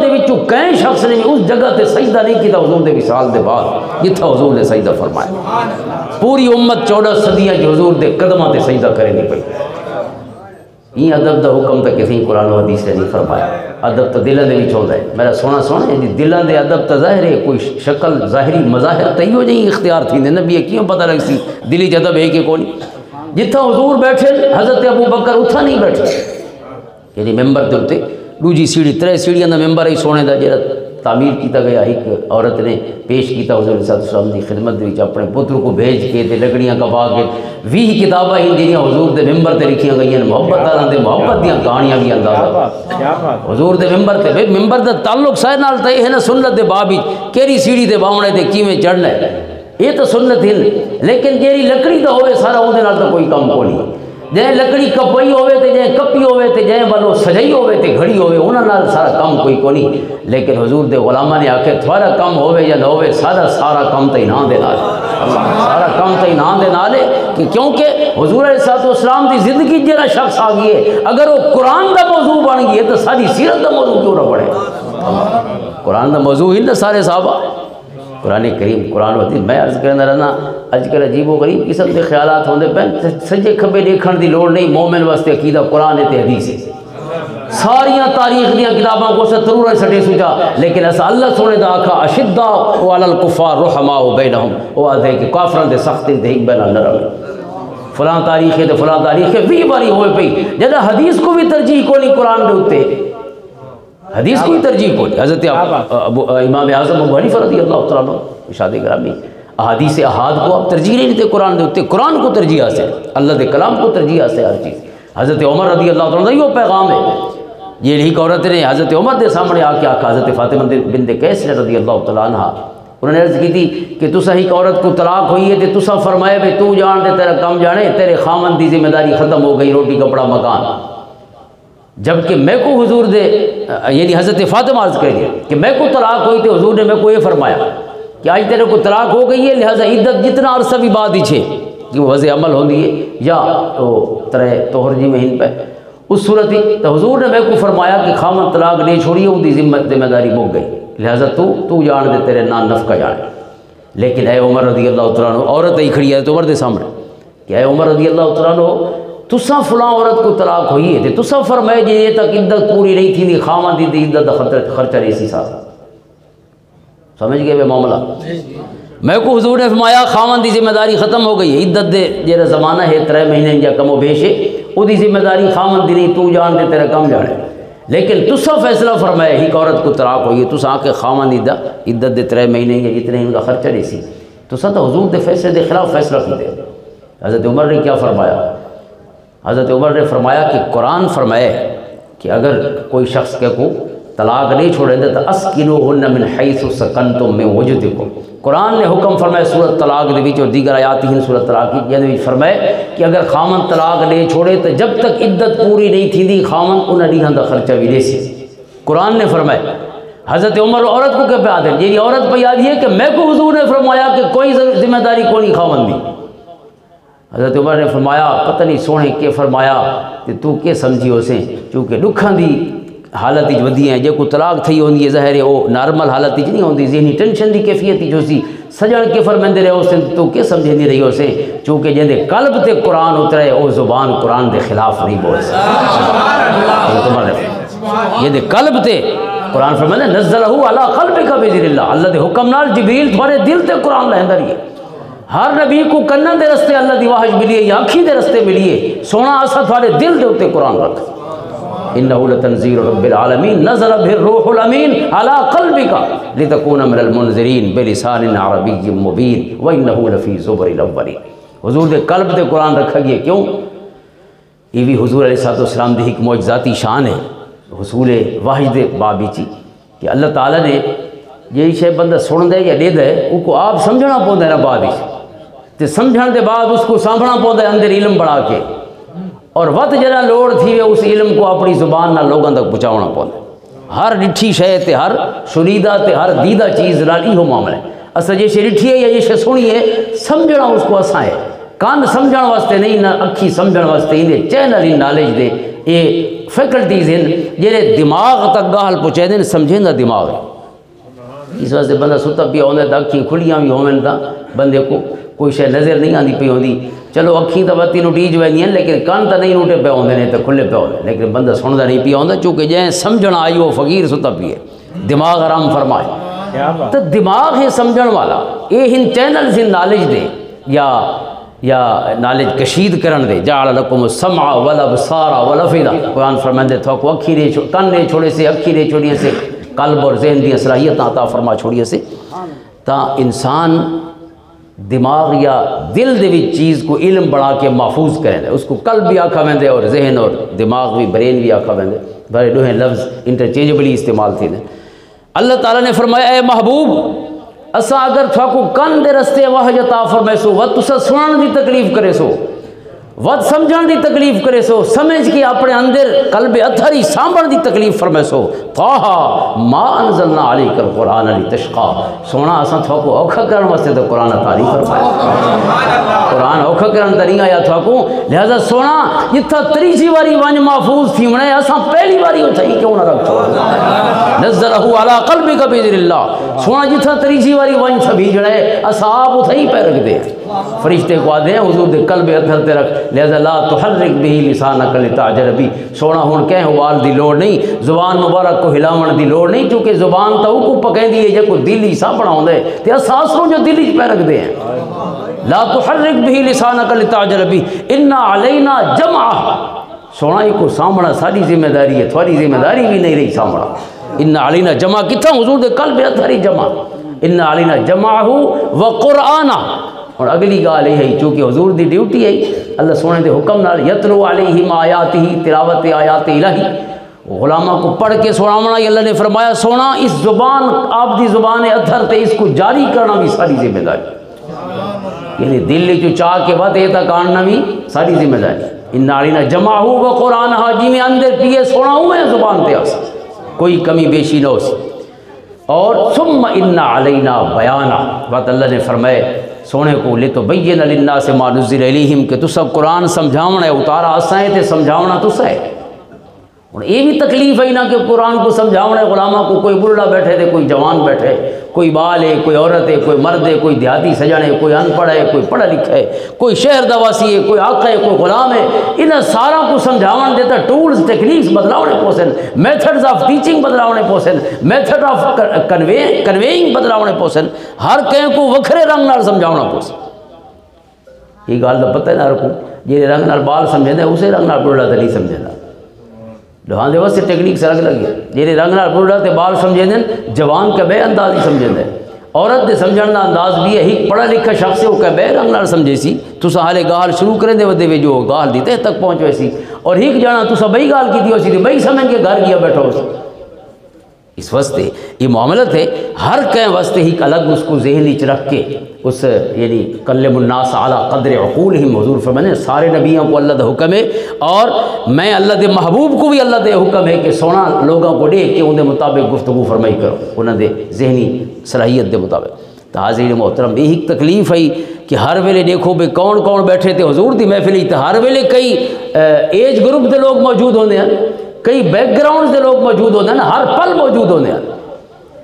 دے وچوں کئی شخص نے اس جگہ تے سجدہ نہیں کیتا حضور دے وصال دے بعد جتھا حضور نے سجدہ فرمایا. پوری امت 14 صدیاں جو حضور دے قدماں تے سجدہ کرے نہیں پئی. یہ ادب دا حکم تا کسی قرآن و حدیث نے نہیں فرمایا. ادب تو دلوں دے وچ ہوندا ہے میرا سونا دلوں دے ادب تا ظاہر ہے کوئی شکل ظاہری مظاہر تیو جہی اختیار تھیندے نبی کیوں پتہ لگ سی دلی ادب ہے کہ کوئی جتھا حضور بیٹھے حضرت ابو بکر اتھا نہیں بیٹھے یعنی ممبر دے اتے دوجی سیڑھی 3 سیڑھیاں دا ممبر ہی سونے دا جڑا تعمیر کیتا گیا ایک عورت نے پیش کیتا حضور صلی اللہ علیہ وسلم دی خدمت وچ اپنے پتر کو بھیج کے تے لکڑیاں کبا کے 20 کتاباں ہی جڑیاں حضور دے ممبر تے لکھیاں گئیاں محبت والاں دے محبت دیاں کہانیاں بھی اندازہ حضور دے ممبر تے ممبر دا تعلق سائے نال تے ہے نا سنت دے باب وچ کیڑی سیڑھی تے باونے تے کیویں چڑھنا ہے یہ تو سنت ہل لیکن جیڑی لکڑی دا ہوئے سارا وہ نال تو کوئی کام کو نہیں جائیں لکڑی کپئی ہوئے تے جائیں کپی ہوئے تے جائیں بلو سجائی ہوئے تے گھڑی ہوئے انہاں نال سارا کام کوئی کو نہیں. لیکن حضور دے غلاماں نے آکھے تھوڑا کام ہوئے یا نہ ہوئے سارا کام تے نام دے نال سارا کام تے نام دے نال کہ کیونکہ حضور علیہ السلام دی زندگی جڑا شخص آ گئی ہے اگر وہ قرآن دا موضوع بن گئی ہے تو ساری سیرت دا موضوع کیوں نہ پڑے. قرآن دا موضوع ہی نہ سارے صحابہ قرآن کریم قرآن و حدیث میں عرض کرنا رہنا اج کل عجیب و غریب قسم کے خیالات ہوندے پہ سجے کھبے دیکھن دی لوڑ نہیں مومن واسطے عقیدہ قرآن تے حدیث ہے ساریاں تاریخ دیاں کتاباں کو ضرور سٹے سوچا لیکن ایسا اللہ سونے دا آکھا اشداء علی الکفار رحماء بینہم وہ آدھے کہ کافران دے سخت انتہی بین اللہ رہے فلاں تاریخ ہے تو فلاں تاریخ ہے بھی باری ہوئے پئی جدہ حدیث کو بھی ترجیح کو نہیں قرآن دے ہوتے حدیث کو بھی ترجیح کو نہیں حضرت امام اعظم ابو حنیفہ رضی اللہ تعالیٰ ارشاد گرامی احادیث احاد کو آپ ترجیح نہیں دیتے قرآن دے ہوتے قرآن کو ترجیح حاصل اللہ دے کلام کو ترجیح حاصل ہر چیز حضرت عمر رضی اللہ تعالیٰ یہ پیغام ہے یہ ایک عورت نے حضرت عمر دے سامنے آ کے آکھا حضرت فاطمہ بنت قیس رضی اللہ تعالیٰ عنہ انہوں نے عرض کی تھی کہ تسا ایک عورت کو طلاق ہوئی ہے تو تسا فرمائے بے تو جان دے تیرا کم جانے تیرے خامن دی ذمہ داری ختم ہو گئی روٹی کپڑا مکان جبکہ میں کو حضور دے یعنی حضرت فاطمہ عرض کر دیا کہ میں کو طلاق ہوئی تو حضور نے میں کو یہ فرمایا کہ آج تیرے کو طلاق ہو گئی ہے لہذا عدت جتنا عرصہ بھی بعد ہی چھے کہ وہ وضع عمل ہوندی ہے یا ترے توہر جی مہین پہ اس صورت ہی تو حضور نے میں کو فرمایا کہ خامن طلاق نہیں چھوڑی ہے وہ ذمہ داری مک گئی لہذا تو جان دے تیرے نان نفقہ جانے لیکن اے عمر رضی اللہ تعالیٰ عنہ عورت ہی کھڑی ہے تو عمر دے سامنے کہ اے عمر رضی اللہ تعالیٰ عنہ تسا فلاں عورت کو طلاق ہوئی ہے تسا فرمائے جی یہ تک عدت پوری نہیں تھی دی خامن دی دی عدت خرچہ نہیں سی ساتھ سمجھ گئے بے معاملہ میں کو حضور نے فرمایا خامن دی ذمہ داری ختم ہو گئی ہے عدت دے جیرا زمانہ ہے 3 مہینے یا کم و بیش ہے وہ دی ذمہ داری خامن دی نہیں تو جان دے تیرا کم جانے لیکن تسا فیصلہ فرمایا ایک عورت کو طلاق ہوئی ہے تسا آکے خامن عدت دے 3 مہینے یا جتنے ان کا خرچہ نہیں سی تسا تو حضور دے فیصلے دے خلاف فیصلہ کر دے حضرت عمر نے کیا فرمایا حضرت عمر نے فرمایا کہ قرآن فرمائے کہ اگر کوئی شخص کے کو طلاق نہیں چھوڑے دے تو اسکنوہن من حیث سکنتم من وجدکم قرآن نے حکم فرمائے سورۃ طلاق دے بیچ اور دیگر آیات ہی سورۃ طلاق کی یعنی فرمائے کہ اگر خامن طلاق نہیں چھوڑے تو جب تک عدت پوری نہیں تھی دی خامن انہیں ڈیہاں دا خرچہ بھی دے سی قرآن نے فرمائے حضرت عمر عورت کو کیا پہ آتے ہیں یہ عورت پہ یاد یہ کہ میں کو حضور نے فرمایا کہ کوئی ذمہ داری کو نہیں خامن دی حضرت عمر نے فرمایا پتہ نہیں سونے کے فرمایا کہ تو کے سمجھی ہو سے چونکہ دکھاں دی حالت ہی ودی ہیں جو کو طلاق تھی ہوندی ہے ظاہر ہے وہ نارمل حالت ہی نہیں ہوندی ذہنی ٹینشن دی کیفیت جو سی سجن کے فرمندے رہے اسے تو کے سمجھے نہیں رہی اسے چونکہ جن دے قلب تے قرآن اترے وہ زبان قرآن دے خلاف نہیں بول سکتی یہ دے قلب تے قرآن فرمانے نزلہ علی قلبک بذکر اللہ اللہ دے حکم نال جبریل تمہارے دل تے قرآن لہندا رہی ہے ہر نبی کو کنن دے رستے اللہ دی واحج ملیے یا اکھی دے رستے ملیے سونا اسا تھوڑے دل دے اتے قرآن رکھ انہو لتنزیل رب العالمین نزل به الروح الامین علی قلبک لتکون من المنذرین بلسان عربی مبین وانہو لفی زبر الاولین حضور دے قلب دے قرآن رکھا گیا کیوں یہ بھی حضور علیہ السلام دی ایک معجزاتی شان ہے حصول واحج دے بابی چی کہ اللہ تعالیٰ نے یہ شے بندہ سن دے یا دے دے ان کو آپ سمجھنا پوندا ہے نا بعد تے سمجھن دے بعد اس کو سامنا پوندا ہے اندر علم بڑھا کے اور وقت جڑا لوڑ تھی وے اس علم کو اپنی زبان نہ لوگوں تک پہنچاونا پوندا ہر ڈٹھی شے تے ہر شنیدہ تے ہر دیدہ چیز نال ایہو معاملہ ہے اسا یہ شے ڈٹھی ہے یا یہ شے سنی ہے سمجھنا اس کو اساں ہے کان سمجھن واسطے نہیں نہ اکھی سمجھن واسطے ان چینل ان نالج دے یہ فیکلٹیز ہیں جڑے دماغ تک گال پہنچے دین سمجھیں دا دماغ ہے اس واسطے بندہ ستا پیا ہوندہ ہے اکھیں کھلیاں بھی ہوئیں تا بندے کو کوئی شے نظر نہیں آندی پی ہوندی چلو اکھیں تا بتی نو ٹیج وینی ہیں لیکن کان تا نہیں نوٹے پہ ہوندے نہیں تا کھلے پہ ہوندے لیکن بندہ سندا نہیں پیا ہوندہ چونکہ جائیں سمجھنا آئی وہ فقیر ستا پیے دماغ آرام فرمائے تو دماغ ہے سمجھن والا یہ ان چینلز ان نالج دے یا نالج کشید کرن دے جعل لکم السمع والابصار والافئدہ قرآن فرمائے تھا کو اکھی دے کان دے چھوڑے سے اکھی دے چھوڑیے سے قلب اور ذہن دی صلاحیت عطا فرما چھوڑیے سے تا انسان دماغ یا دل دے بھی چیز کو علم بڑھا کے محفوظ کریں دے اس کو قلب بھی آکھا ویندے اور ذہن اور دماغ بھی برین بھی آکھا ویندے بڑے دوہیں لفظ انٹرچینجبلی استعمال تھی دیں اللہ تعالیٰ نے فرمایا اے محبوب اسا اگر تھا کو کن دے رستے واحج عطا فرمائے سو وقت اسا سنن دی تکلیف کرے سو ود سمجھن دی تکلیف کرے سو سمجھ کے اپنے اندر قلب اتھر ہی سامبھن دی تکلیف فرمائے سو طٰہٰ ما انزلنا علیک القرآن لتشقیٰ سونا اساں تھو کو اوکھا کرن واسطے تو قرآن اتاری فرمایا قرآن اوکھا کرن تری آیا تھو کو لہذا سونا جتھا تریجی واری ونج محفوظ تھی ونے اساں پہلی واری اتھا ہی کیوں نہ رکھ چھوڑ نزلہ علی قلبک بإذن اللہ سونا جتھا تریجی واری ونج سبھی جڑے اساں آپ اتھا ہی پہ رکھ دے فرشتے کو آدھے ہیں حضور دے قلب اتھر تے رکھ لہذا لا تحرک بہی لسانک لتعجل بہ سونا ہن کہیں حوال دی لوڑ نہیں زبان مبارک کو ہلاون دی لوڑ نہیں چونکہ زبان تو کو پکیندی ہے جے کو دل ہی سا بناوندے تے اساس رو جو دل ہی پہ رکھ دے ہیں لا تحرک بہی لسانک لتعجل بہ ان علینا جمعہ سونا یہ کو سامنا ساری ذمہ داری ہے تھوڑی ذمہ داری بھی نہیں رہی سامنا ان علینا جمع کتھا حضور دے قلب اتھر ہی جمع ان علینا جمعہ و قرآنہ اور اگلی گال یہ ہے چونکہ حضور دی ڈیوٹی ہے اللہ سونے دے حکم نال یتلو علیہم آیاتہ تلاوت آیات الہی غلامہ کو پڑھ کے سناونا اللہ نے فرمایا سونا اس زبان آپ دی زبان اتھر تے اس کو جاری کرنا بھی ساری ذمہ داری یعنی دل جو چاہ کے بعد یہ تک آننا بھی ساری ذمہ داری ان علینا جمعہ و قرآنہ جی میں اندر پیے سونا ہوں میں زبان تے آسا کوئی کمی بیشی نہ ہو سی اور ثم ان علینا بیانہ بات اللہ نے فرمائے سونے کو لتبین للناس ما نزل الیہم کہ تسا قرآن سمجھاونا ہے اتارا اسائیں تے سمجھاونا تسا ہے اور یہ بھی تکلیف ہے نا کہ قرآن کو سمجھاونا ہے غلامہ کو کوئی بڑھڑا بیٹھے تھے کوئی جوان بیٹھے کوئی بال ہے کوئی عورت ہے کوئی مرد ہے کوئی دیہاتی سجن ہے کوئی ان پڑھ ہے کوئی پڑھا لکھا ہے کوئی شہر دواسی ہے کوئی آقا ہے کوئی غلام ہے انہیں سارا کو سمجھاون دیتا ٹولز ٹیکنیکس بدلاونے پوسن میتھڈز آف ٹیچنگ بدلاونے پوسن میتھڈ آف کنویئنگ بدلاونے پوسن ہر کہیں کو وکھرے رنگ نال سمجھاونا پوسن یہ گال تو پتہ نہ رکھوں جی رنگ نال بال سمجھے دے اسے رنگ نال بڑھڑا تو نہیں سمجھے دا لوہاں دے واسطے ٹیکنیک سے الگ لگی جی رنگ نال بڑھڑا تے بال سمجھے دیں جوان کا بے انداز ہی سمجھے دے عورت دے سمجھن دا انداز بھی ہے ہی پڑھا لکھا شخص ہے وہ کہ بے رنگ نال سمجھے سی تسا حالے گال شروع کریں دے ودے وے جو گال دیتے تک پہنچ ویسی اور ہی جانا تسا بئی گال کی دیو سی بئی سمجھ کے گھر گیا بیٹھو سی اس واسطے یہ معاملت ہے ہر کہیں واسطے ہی الگ اس کو ذہنی چ رکھ کے اس یعنی کلم الناس علی قدر عقولہم حضور فرمانے سارے نبیوں کو اللہ دا حکم ہے اور میں اللہ دے محبوب کو بھی اللہ دے حکم ہے کہ سونا لوگوں کو دیکھ کے ان دے مطابق گفتگو فرمائی کرو انہوں دے ذہنی صلاحیت دے مطابق تو حاضرین محترم یہی تکلیف ہے کہ ہر ویلے دیکھو بے کون کون بیٹھے تھے حضور دی محفلی تو ہر ویلے کئی ایج گروپ دے لوگ موجود ہوندے ہیں کئی بیک گراؤنڈ دے لوگ موجود ہوندے ہیں ہر پل موجود ہوندے ہیں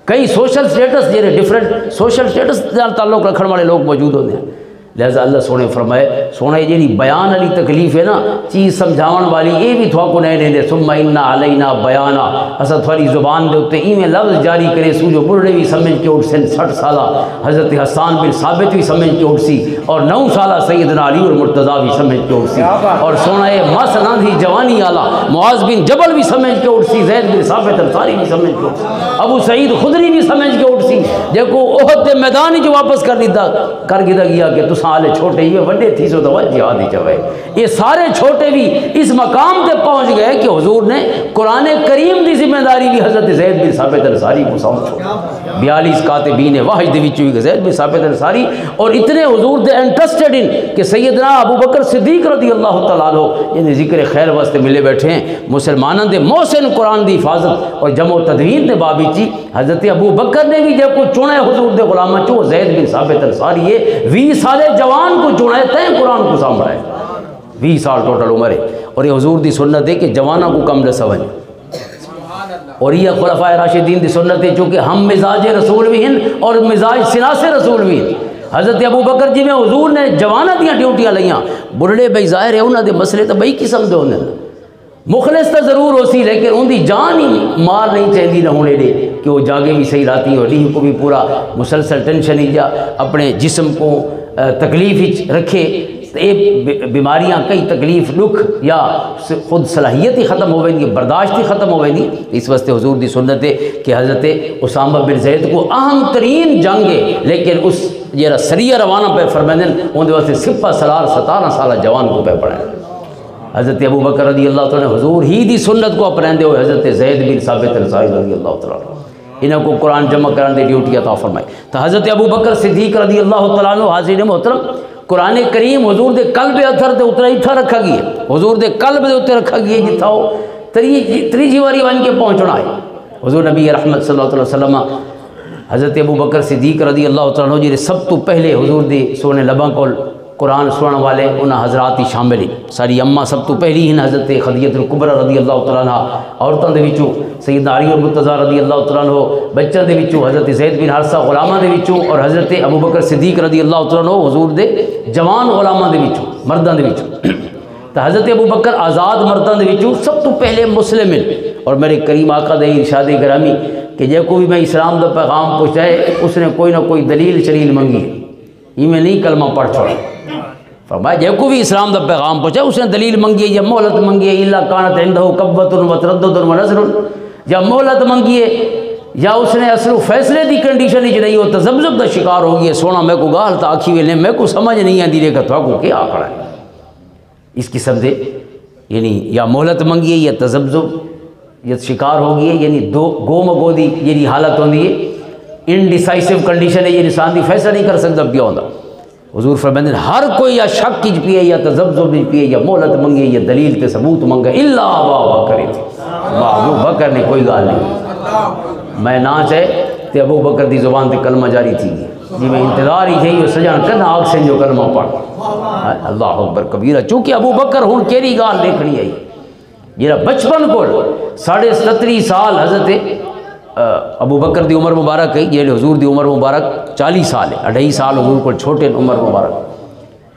کئی سوشل سٹیٹس جیسے ڈیفرنٹ سوشل سٹیٹس تعلق رکھنے والے لوگ موجود ہوتے ہیں لہذا اللہ سونے فرمائے سونے جی بیان علی تکلیف ہے نا چیز سمجھاون والی یہ بھی تھوا کو نہیں دے ثم ان علینا بیانا اسا تھوڑی زبان دے اوتے ایویں لفظ جاری کرے سو جو بڑھڑے بھی سمجھ کے اٹھ سن 60 سالہ حضرت حسان بن ثابت بھی سمجھ کے اٹھ سی اور 9 سالہ سیدنا علی اور مرتضیٰ بھی سمجھ کے اٹھ سی اور سونا یہ مس ناندھی جوانی آلا معاذ بن جبل بھی سمجھ کے اٹھ سی زید بن ثابت انصاری بھی سمجھ کے اٹھ سی ابو سعید خدری بھی سمجھ کے اٹھ سی دیکھو احد دے میدان جو واپس کر گیا کہ تو سالے چھوٹے یہ وڈے تھی سو تو جہاد ہی چوئے یہ سارے چھوٹے بھی اس مقام تے پہنچ گئے کہ حضور نے قرآن کریم دی ذمہ داری بھی حضرت زید بن ثابت انصاری کو سونپ چھوڑی 42 کاتبین وحی دے وچ ہوئی زید بن ثابت انصاری اور اتنے حضور دے انٹرسٹڈ ان کہ سیدنا ابو بکر صدیق رضی اللہ تعالیٰ عنہ یعنی ذکر خیر واسطے ملے بیٹھے ہیں مسلمانوں دے محسن قرآن دی حفاظت اور جمع و تدوین دے بابی چی حضرت ابو بکر نے بھی جب کو چنے حضور دے غلامہ چو زید بن ثابت انصاری ہے 20 سالے جوان کو چنے تین قرآن کو سامنا ہے 20 سال ٹوٹل عمر ہے اور یہ حضور دی سنت ہے کہ جوانہ کو کم رسویں اور یہ خلفائے راشدین دی سنت ہے چونکہ ہم مزاج رسول بھی ہیں اور مزاج سناس رسول بھی ہیں حضرت ابو بکر جی میں حضور نے جوانہ دیاں ڈیوٹیاں لئیاں بڑھڑے بھائی ظاہر ہے انہوں نے مسئلے تو بھائی قسم دے ہونے مخلص تو ضرور ہو سی لیکن ان دی جان ہی مار نہیں چاہیے نہ ہونے دے کہ وہ جاگے بھی صحیح رہتی ہو لیہ کو بھی پورا مسلسل ٹینشن ہی جا اپنے جسم کو تکلیف رکھے یہ بیماریاں کئی تکلیف دکھ یا خود صلاحیت ہی ختم ہو گئی برداشت ہی ختم ہو گئی اس واسطے حضور دی سنت ہے کہ حضرت اسامہ بن زید کو اہم ترین جنگ ہے لیکن اس جیرا سریہ روانہ پہ فرمائیں ان واسطے سپہ سالار 17 سالہ جوان کو پہ پڑھیں حضرت ابو بکر رضی اللہ تعالیٰ نے حضور ہی دی سنت کو اپنائیں دے ہوئے حضرت زید بن ثابت انصاری رضی اللہ تعالیٰ انہوں کو قرآن جمع کرنے دے ڈیوٹی عطا فرمائی تو حضرت ابو بکر صدیق رضی اللہ تعالیٰ عنہ حاضرین محترم قرآن کریم حضور دے قلب اتھر تے اتنا اتھا رکھا گیا، حضور دے قلب دے اتنے رکھا گیا جتھا ہو تریجی واری ون کے پہنچنا ہے۔ حضور نبی رحمت صلی اللہ علیہ وسلم حضرت ابو بکر صدیق رضی اللہ تعالیٰ عنہ جی سب تو پہلے حضور دے سونے لباں کو قرآن سننے والے انہاں حضرات ہی شامل ہیں۔ ساری اماں سب تو پہلی ہیں حضرت خدیجہ الکبریٰ رضی اللہ تعالیٰ عنہ، عورتوں دے وچوں سیدنا علی المرتضیٰ رضی اللہ تعالیٰ عنہ، بچوں دے وچوں حضرت زید بن حارثہ غلاماں دے وچوں، اور حضرت ابو بکر صدیق رضی اللہ تعالیٰ عنہ حضور دے جوان غلاماں دے وچوں، مرداں دے وچوں۔ تو حضرت ابو بکر آزاد مرداں دے وچوں سب تو پہلے مسلم ہیں۔ اور میرے کریم آقا دے ارشاد گرامی کہ جے کو بھی میں اسلام دا پیغام پہنچائے اس نے کوئی نہ کوئی دلیل شلیل منگی ہے، یہ میں نہیں کلمہ پڑھ چھوڑا۔ فرمایا جے کو بھی اسلام دا پیغام پہنچائے اس نے دلیل منگی ہے یا مہلت منگی ہے، الا کانت عندہ قوۃ وتردد ونظر، یا مہلت منگی ہے یا اس نے اصل فیصلے دی کنڈیشن ہی نہیں ہو تذبذب دا شکار ہو گیا، سونا میں کو گال تا آکھی ویلے میں کو سمجھ نہیں آتی دیکھا تو کو کیا آکڑا ہے اس قسم دے، یعنی یا مہلت منگی ہے یا تذبذب یا شکار ہو گئی ہے، یعنی دو گو مگو دی یعنی حالت ہوندی ہے، انڈیسائسو کنڈیشن ہے، یہ انسان دی فیصلہ نہیں کر سکتا پیا ہوندا۔ حضور فرماتے ہیں ہر کوئی یا شک کی پیے یا تذبذب بھی پیے یا مہلت منگے یا دلیل تے ثبوت منگے، الا ابا بکر، ابو بکر نے کوئی گال نہیں، میں نہ چاہے تے ابو بکر دی زبان تے کلمہ جاری تھی جی میں انتظار ہی تھی سجان کنا آگ سے جو کلمہ پڑھ، اللہ اکبر کبیرہ، چونکہ ابو بکر ہوں کیری گال دیکھنی آئی جیرا بچپن کو 37.5 سال حضرت ابو بکر دی عمر مبارک ہے، یہ حضور دی عمر مبارک 40 سال ہے، 2.5 سال حضور کو چھوٹے عمر مبارک،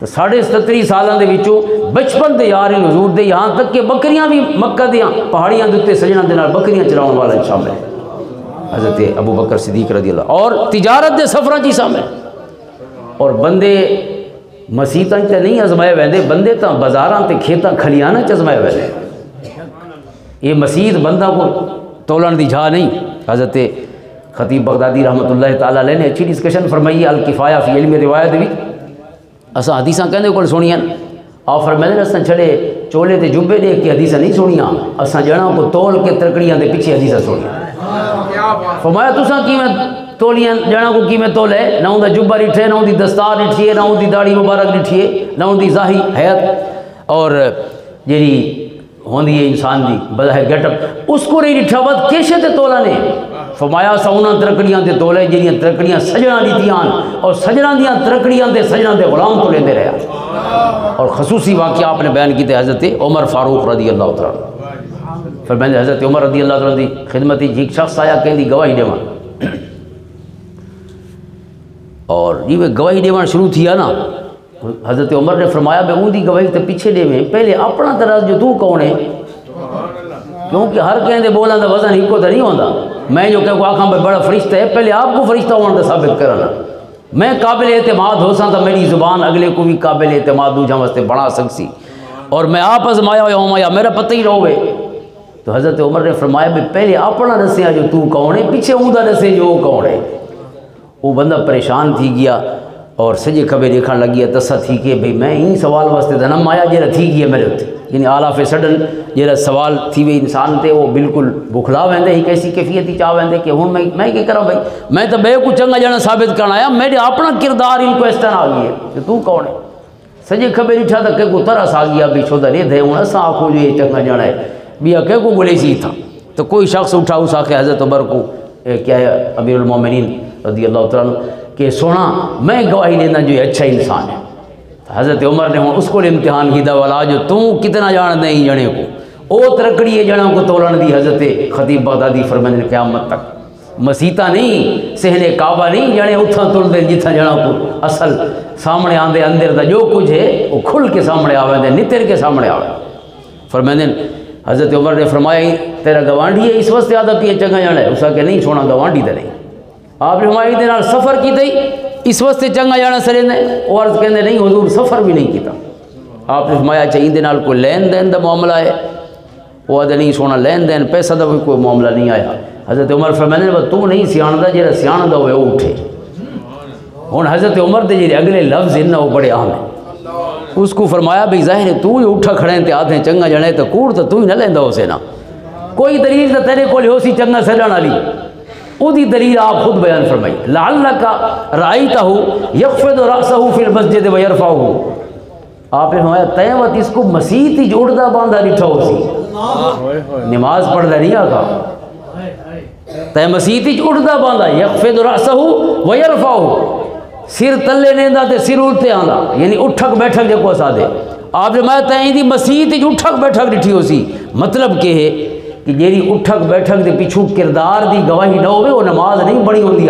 تو 37.5 سالوں دے وچوں بچپن دے یار حضور دے، یہاں تک کہ بکریاں بھی مکہ دیاں پہاڑیاں دے سجنا دے نال بکریاں چلاؤن والا شامل ہے حضرت ابو بکر صدیق رضی اللہ، اور تجارت دے سفراں چ شامل، اور بندے مسیتاں تے نہیں ازمائے ویندے، بندے تاں بازاراں تے کھیتاں کھلیاناں چ ازمائے ویندے، یہ مسیت بندہ کو تولن دی جھا نہیں۔ حضرت خطیب بغدادی رحمۃ اللہ تعالیٰ علیہ نے اچھی ڈسکشن فرمائی الکفایہ فی علم روایت بھی، اساں حدیثاں کہندے کول سنیاں، آپ فرمائے نے اساں چھڑے چولے تے جبے دیکھ کے حدیثاں نہیں سنیاں، اساں جڑاں کو تول کے ترکڑیاں دے پیچھے حدیثاں سنیاں۔ فرمایا تساں کیویں تولیاں جڑاں کو کیویں تولے، نہ اوندا جبہ ڈٹھے، نہ اون دی دستار ڈٹھی ہے، نہ اون دی داڑھی مبارک ڈٹھی ہے، نہ اون دی ظاہری حیات اور جیڑی ہوندی ہے انسان دی بظاہر گیٹ اپ، اس کو نہیں ڈٹھا ود کیشے تے تولا نے۔ فرمایا سونا ترکڑیاں تے تولے جڑیاں ترکڑیاں سجنا دیتیاں اور سجنا دیاں ترکڑیاں تے سجنا دے غلام تو لیندے رہا۔ اور خصوصی واقعہ آپ نے بیان کیتے حضرت عمر فاروق رضی اللہ تعالیٰ، فرمائے حضرت عمر رضی اللہ تعالیٰ دی خدمت ایک شخص آیا کہندی گواہی دیوان، اور یہ گواہی دیوان شروع تھیا نا، حضرت عمر نے فرمایا بے اون دی گواہی تے پیچھے دے میں پہلے اپنا طرح جو تو کون ہے، کیونکہ ہر کہندے بولاں دا وزن ہی کو تے نہیں ہوندا، میں جو کہ آکھاں بے بڑا فرشتہ ہے پہلے آپ کو فرشتہ ہونے دا ثابت کرنا، میں قابل اعتماد ہو سا تو میری زبان اگلے کو بھی قابل اعتماد دوجہ واسطے بنا سکسی، اور میں آپ ازمایا ہویا ہوں یا میرا پتہ ہی رہوے۔ تو حضرت عمر نے فرمایا بے پہلے اپنا دسیا جو تو کون ہے، پیچھے اون دا دسے جو کون ہے۔ وہ بندہ پریشان تھی گیا اور سجے کھبے دیکھن لگیا، تسا تھی کہ بھئی میں ہی سوال واسطے دنم آیا جیرا تھی گیا میرے ہوتے، یعنی آلاف سڈن جیرا سوال تھی وے انسان تے وہ بالکل بکھلا ویندے ہی کیسی کیفیت ہی چاہ ویندے کہ ہوں میں کیا کروں بھائی، میں تو بے کو چنگا جانا ثابت کرنا آیا، میرے اپنا کردار ان کو اس طرح آ گئی ہے کہ تو کون ہے۔ سجے کھبے ڈٹھا تو کہ کو ترس آ گیا بھی چھو درے دے ہوں اساں آنکھوں جو یہ چنگا جانا ہے بیا کہ کو گلے سی تھا، تو کوئی شخص اٹھا اس آخر حضرت عمر کو کیا ہے امیر المومنین رضی اللہ تعالیٰ کہ سونا میں گواہی دینا جو اچھا انسان ہے۔ حضرت عمر نے اس کو امتحان کی والا جو تم کتنا جان دیں جنے کو او ترکڑی جڑوں کو تولن دی، حضرت خطیب بغدادی فرماتے ہیں قیامت تک مسیتا نہیں سہنے کعبہ نہیں جنے اتھاں تل دیں جتھاں جڑوں کو اصل سامنے آندے اندر دا جو کچھ ہے وہ کھل کے سامنے آوے دے نتر کے سامنے آوے۔ فرماتے ہیں حضرت عمر نے فرمایا تیرا گوانڈی ہے اس واسطے آدھا پیے چنگا جانا ہے، اس کہ نہیں سونا گوانڈی تے نہیں، آپ نے ہماری دے نال سفر کی تھی اس واسطے چنگا جانا سرے نے، وہ عرض کہندے نہیں حضور سفر بھی نہیں کیتا، آپ نے فرمایا چاہیے دے نال کوئی لین دین دا معاملہ ہے، وہ آدھے نہیں سونا لین دین پیسہ دا بھی کوئی معاملہ نہیں آیا۔ حضرت عمر فرماتے ہیں تو نہیں سیاندہ جیرا سیاندہ ہوئے وہ اٹھے۔ ہوں حضرت عمر دے جیرے اگلے لفظ ہیں وہ بڑے اہم ہیں، اس کو فرمایا بھئی ظاہر ہے تو ہی اٹھا کھڑے ہیں تے آدھے چنگا جانے تو کوڑ تو ہی نہ لیندہ ہو سے نا، کوئی دلیل تو تیرے کو ہو سی چنگا سجن والی، او دی دلیل آپ خود بیان فرمائی لعلک رأیتہ یخفض رأسہ فی المسجد ویرفعہ. آپ نے فرمایا تیمت اس کو مسیح تی جوڑدہ باندھا لٹھا ہو سی نماز پڑھ نہیں آگا تے مسیح تی جوڑدہ باندھا یخفض رأسہ ویرفعہ سر تلے نیندہ تے سر اٹھتے آندا یعنی اٹھک بیٹھک جے کو سا دے. آپ نے فرمایا تائیں دی مسیح تی اٹھک بیٹھک لٹھی ہو سی. مطلب کہ ہے کہ جیری اٹھک بیٹھک دے پیچھو کردار دی گواہی نہ ہوئے وہ نماز نہیں بڑی ہوندی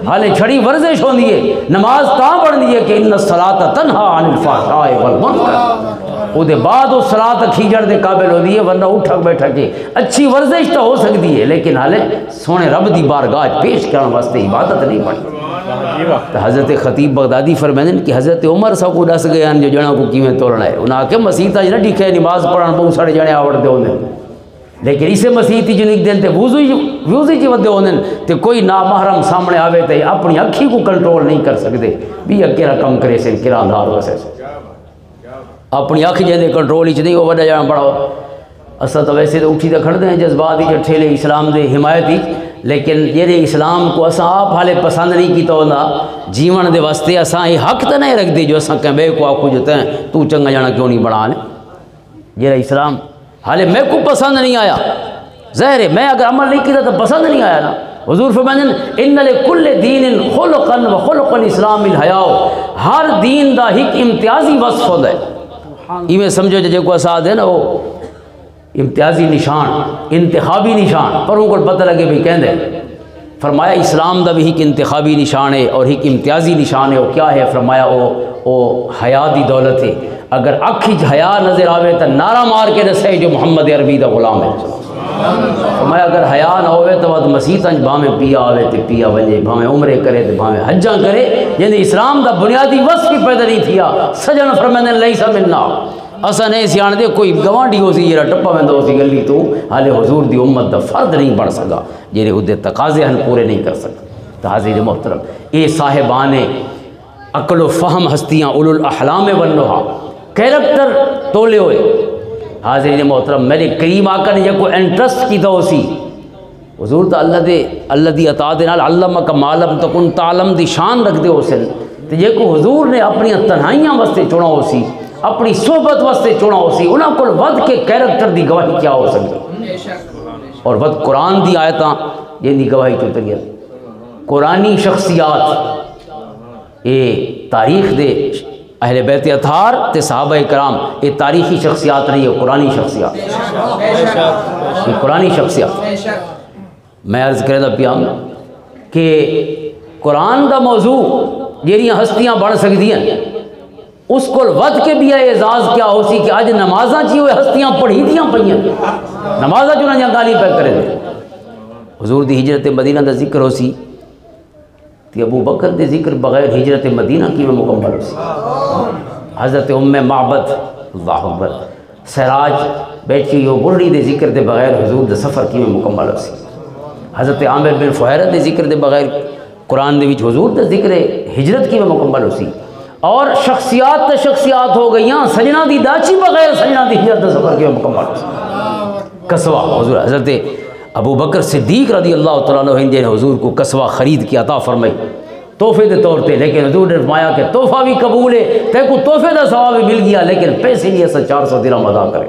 حالے چھڑی ورزش ہوندی ہے. نماز تاں بڑھنی ہے کہ ان الصلاۃ تنہا عن الفحشاء والمنکر او دے بعد اس صلاۃ کھیجڑ دے قابل ہوندی ہے ورنہ اٹھک بیٹھک کے اچھی ورزش تو ہو سکتی ہے لیکن حالے سونے رب دی بارگاہ پیش کرنے واسطے عبادت نہیں بڑھتی. تو حضرت خطیب بغدادی فرمائیں کہ حضرت عمر صاحب کو دس گئے جو جنا کو کیویں توڑنا ہے انہاں کہ مسیح تا نہ ڈکھے نماز پڑھن بہت سارے جنے آوڑتے ہوندے لیکن اسے مسیح تی جو نک دین تے وضو جی ودے ہوندے تے کوئی نامحرم سامنے آوے تے اپنی اکھی کو کنٹرول نہیں کر سکتے بھی اکیرا کم کرے سے کرا اندھار وسے اپنی اکھ جے کنٹرول ہی نہیں وہ وڈا جانا بڑا. اساں تو ویسے تو اٹھی تے کھڑدے ہیں جذبات ہی ٹھیلے اسلام دے حمایت ہی لیکن یہ اسلام کو اساں آپ حالے پسند نہیں کیتا ہوندا جیون دے واسطے اساں یہ حق تے نہیں رکھ دے جو اساں کہیں بے کو آکھو جو تے تو چنگا جانا کیوں نہیں بڑھا لے. یہ اسلام حالے میں کو پسند نہیں آیا ظاہر ہے میں اگر عمل نہیں کیتا تو پسند نہیں آیا نا. حضور فرمائیں ان لکل دین خلقا و خلق الاسلام الحیاء ہر دین دا ایک امتیازی وصف ہوندا ہے. ایویں سمجھو جے کو اساں ہے نا وہ امتیازی نشان انتخابی نشان پر ان کو پتہ لگے بھی کہندے. فرمایا اسلام دا بھی ایک انتخابی نشان ہے اور ایک امتیازی نشان ہے. وہ کیا ہے؟ فرمایا وہ حیا دی دولت ہے. اگر اکھی حیا نظر آوے تو نعرہ مار کے دسے جو محمد عربی دا غلام ہے. فرمایا اگر حیا نہ ہوئے تو بعد مسیح تنج بھاویں پیا آوے تے پیا ونجے بھاویں عمرے کرے تے بھاویں حجاں کرے یعنی اسلام دا بنیادی وصف ہی پیدا نہیں تھیا. سجن فرمائیں لیس منا اساں نہیں سیاں دے کوئی گوانڈی ہو سی جڑا ٹپا ویندا ہو سی گلی تو حالے حضور دی امت دا فرد نہیں بن سکا جڑے اودے تقاضے ہن پورے نہیں کر سکتے. تو حاضر محترم اے صاحبان عقل و فہم ہستیاں اولو الاحلام والنہا کیریکٹر تولے ہوئے. حاضر محترم میرے کریم آقا نے یہ کو انٹرسٹ کی تو سی حضور تو اللہ دی عطا دے نال علمک ما لم تکن تعلم دی شان رکھ دے ہو سن تو یہ کو حضور نے اپنی تنہائیاں واسطے چنا ہو سی اپنی صحبت واسطے چنا ہو سی انہاں کو ود کے کیریکٹر دی گواہی کیا ہو سکتی اور ود قرآن دی آیتاں یہ دی گواہی تو تریت قرآنی شخصیات یہ تاریخ دے اہل بیت اطہار تے صحابہ کرام یہ تاریخی شخصیات نہیں ہے قرآنی شخصیات یہ قرآنی شخصیات. میں عرض کرے دا پیام کہ قرآن دا موضوع جیریاں ہستیاں بڑھ سکتی ہیں اس کو ود کے بھی اعزاز کیا ہو سی کہ آج نمازاں چی ہوئے ہستیاں پڑھی دیاں پڑھیاں نمازاں چونہ جہاں گالی پہ کرے دے. حضور دی ہجرت مدینہ دا ذکر ہو سی کہ ابو بکر دے ذکر بغیر ہجرت مدینہ کی میں مکمل ہو سی. حضرت ام معبد اللہ اکبر سراج بیٹھی یو بڑی دے ذکر دے بغیر حضور دے سفر کی میں مکمل ہو سی. حضرت عامر بن فہیرہ دے ذکر دے بغیر قرآن دے وچ حضور دے ذکر ہجرت کی میں مکمل ہو سی. اور شخصیات تے شخصیات ہو گئیاں سجنہ دی داچی بغیر سجنہ دی ہجرت دے سفر کی میں مکمل ہو سی. قصوہ حضور حضرت ابو بکر صدیق رضی اللہ تعالیٰ عنہ نے حضور کو قصوہ خرید کی عطا فرمائی تحفے دے طور پہ لیکن حضور نے فرمایا کہ تحفہ بھی قبول ہے تے کو تحفے دا ثواب بھی مل گیا لیکن پیسے نہیں ایسا 400 درہم ادا کرے.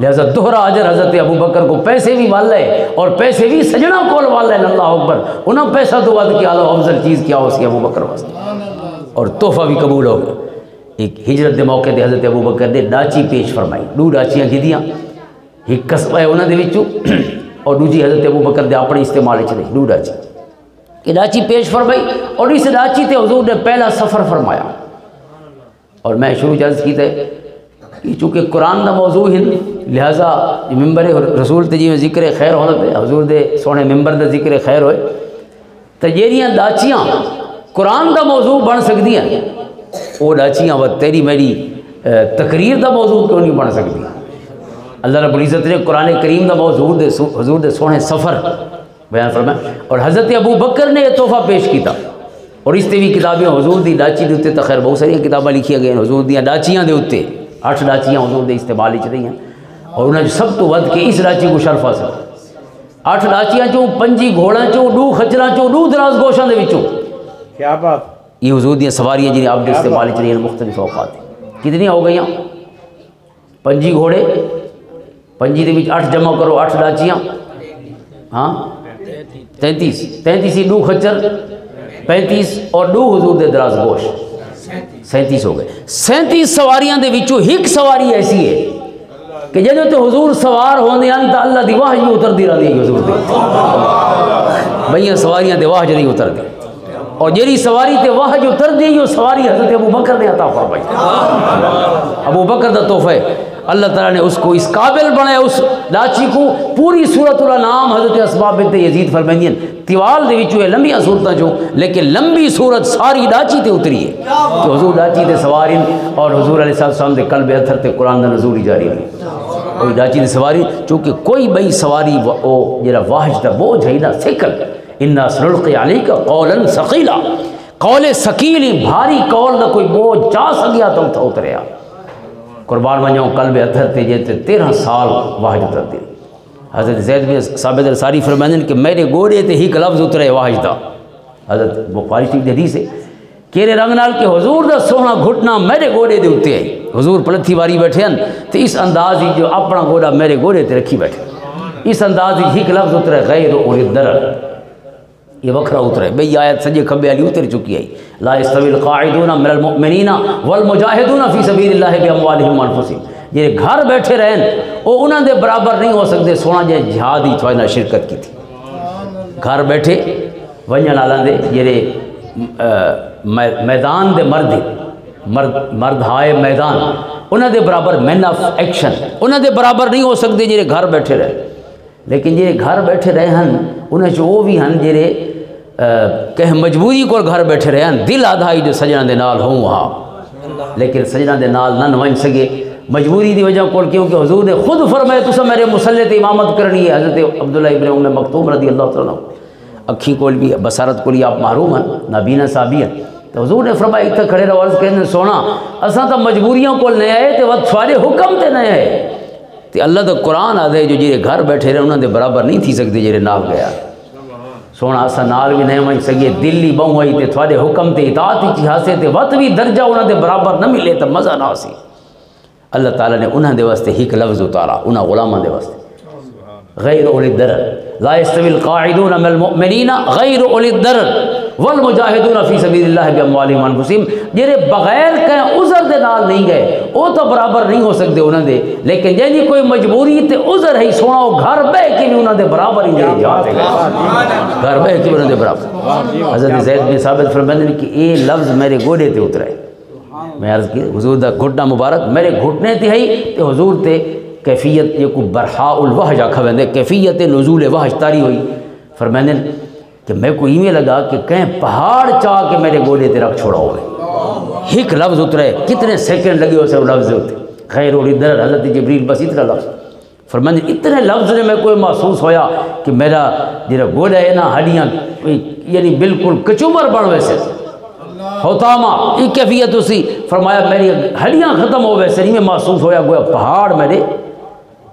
لہذا دوہرا اجر حضرت ابو بکر کو پیسے بھی والا ہے اور پیسے بھی سجنہ کول والا ہے. اللہ اکبر انہوں پیسہ تو ود کی اعلیٰ افضل چیز کیا ہو سی ابو بکر واسطے اور تحفہ بھی قبول ہو گیا. ایک ہجرت دے موقع تے حضرت ابو بکر نے ڈاچی پیش فرمائی 2 ڈاچیاں گدیاں ایک قصبہ ہے انہوں دے وچوں اور دوسری حضرت ابو بکر دے اپنے استعمال چ نہیں 2 ڈاچی کہ ڈاچی پیش فرمائی اور اس ڈاچی تے حضور نے پہلا سفر فرمایا. اور میں شروع عرض کی تے کہ چونکہ قرآن دا موضوع ہے لہذا ممبر رسول تے جی میں ذکر خیر ہونا پہ حضور دے سونے ممبر دا ذکر خیر ہوئے تو جیریاں ڈاچیاں قرآن دا موضوع بن سکتی ہیں وہ ڈاچیاں وہ تیری میری تقریر دا موضوع کیوں نہیں بن سکتی. اللہ رب العزت نے قرآن کریم دا موضوع حضور دے سونے سفر بیان فرمایا اور حضرت ابو بکر نے یہ تحفہ پیش کیتا اور اس تے بھی کتابیں حضور دی ڈاچی دے اتے تو خیر بہت ساری کتابیں لکھی گئی ہیں حضور دیاں ڈاچیاں دے اتے 8 ڈاچیاں حضور دے استعمال چ رہی ہیں اور انہیں سب تو ود کے اس ڈاچی کو شرف حاصل 8 ڈاچیاں چوں 5 گھوڑاں چوں 2 خچراں چوں 2 دراز گوشاں دے وچوں. کیا بات. یہ حضور دی سواریاں جنہیں آپ نے استعمال چلی ہیں مختلف اوقات. کتنی ہو گئیاں؟ 5 گھوڑے 5 دے وچ 8 جمع کرو 8 ڈاچیاں ہاں 33 2 خچر 35 اور 2 حضور دے دراز گوش 37 ہو گئے. 37 سواریاں دے وچوں ایک سواری ایسی ہے کہ جدوں تے حضور سوار ہوندے ہیں تا اللہ دی وحی اتردی رہندی ہے حضور دی. بھئی سواریاں دے وحی نہیں اتردی اور جیری سواری تے وحی اتردی ہے سواری حضرت ابو بکر نے عطا فرمائی. ابو بکر دا تحفہ ہے. اللہ تعالیٰ نے اس کو اس قابل بنایا اس لاچی کو. پوری سورۃ الانعام حضرت اسماء بنت یزید فرمائیں تیوال دے وچوں لمبیاں صورتاں چوں لیکن لمبی صورت ساری لاچی تے اتری ہے کہ حضور لاچی تے سوارین اور حضور علیہ السلام دے قلب اثر تے قرآن دا نزول جاری ہے. وہی لاچی تے سواری چونکہ کوئی بئی سواری او جڑا واحج دا بوجھ ہے نا سکل انا سنلقی علیک قولا ثقیلا قول ثقیل بھاری قول دا کوئی بوجھ چا سگیا تو اتریا. قربان ونجاؤں قلب اتھر تے جیتے 13 سال واحج اتر دی. حضرت زید بن ثابت انصاری فرمائیں کہ میرے گوڑے تے ہی لفظ اترے واحج دا. حضرت بخاری شریف حدیث ہے کیرے رنگ نال کہ حضور دا سونا گھٹنا میرے گوڑے دے اتے ہے. حضور پلتھی واری بیٹھے ہیں تو اس انداز ہی جو اپنا گوڑا میرے گوڑے تے رکھی بیٹھے اس انداز ہی لفظ اترے غیر اولی الضرر. یہ وکھرا اترے. بھئی آیت سجے کھبے علی اتر چکی ہے. لا يستوي القاعدون من المؤمنین والمجاہدون فی سبیل اللہ باموالہم وانفسہم. جڑے گھر بیٹھے رہن وہ انہاں دے برابر نہیں ہو سکتے سونا جے جہاد ہی تھوڑا شرکت کی تھی. گھر بیٹھے ونجن والے دے جڑے میدان دے مرد ہائے میدان انہاں دے برابر مین آف ایکشن انہاں دے برابر نہیں ہو سکتے جڑے گھر بیٹھے رہے. لیکن جڑے گھر بیٹھے رہے ہیں انہیں چ وہ بھی ہیں جڑے کہ مجبوری کو گھر بیٹھے رہے ہیں. دل آدھائی جو سجنا دے نال ہوں وہاں لیکن سجنا دے نال نہ ون سکے مجبوری دی وجہ کو کیونکہ حضور نے خود فرمائے تو میرے مسلح تے امامت کرنی ہے. حضرت عبداللہ ابن ام مکتوم رضی اللہ تعالیٰ اکھی کول بھی بصارت کو آپ معروم ہیں نابینا صحابی ہیں. تو حضور نے فرمایا اتنے کھڑے رہو عرض کہنے سونا اساں تو مجبوریوں کو نئے آئے تو سارے حکم تے نئے آئے تو اللہ تو قرآن آدھے جو جیرے گھر بیٹھے رہے انہوں نے برابر نہیں تھی سکتے جیرے نال گیا. سونا اسا نال بھی نہیں ون سکے دلی بہوں ہوئی تے تھوڑے حکم تے اطاعت ہی حاصل تے وقت بھی درجہ انہوں نے برابر نہ ملے تو مزہ نہ سی. اللہ تعالیٰ نے انہوں دے واسطے ایک لفظ اتارا انہاں غلاموں دے واسطے غیر اولی الضرر. لا يستوي القاعدون من المؤمنین غیر اولی الضرر والمجاہدون فی سبیل اللہ باموالہم وانفسہم. جڑے بغیر کہیں عذر دے نال نہیں گئے وہ تو برابر نہیں ہو سکتے انہوں دے. لیکن جن جی کوئی مجبوری تے عذر ہے سونا وہ گھر بہ کے بھی انہوں دے برابر ہی نہیں جاتے گئے گھر بہ کے بھی انہوں دے برابر. حضرت زید بن ثابت فرماتے ہیں کہ یہ لفظ میرے گوڑے تے اترے. میں عرض کی حضور دا گھٹنا مبارک میرے گھٹنے تے ہی تے حضور تے کیفیت یہ کو برحاء الوحج آکھا ویندے کیفیت نزول وحج تاری ہوئی. فرمانے کہ میں کو ایویں لگا کہ کہیں پہاڑ چاہ کے میرے گوڑے تے رکھ چھوڑا ہوئے. ایک لفظ اترے کتنے سیکنڈ لگے اسے لفظ ہوتے غیر اولی الضرر. حضرت جبریل بس اتنا لفظ فرمانے اتنے لفظ نے میں کوئی محسوس ہویا کہ میرا جڑا گوڑا ہے نا ہڈیاں یعنی بالکل کچومر بن ویسے ہوتاما ایک کیفیت اسی. فرمایا میری ہڈیاں ختم ہو ویسے نہیں میں محسوس ہویا گویا پہاڑ میرے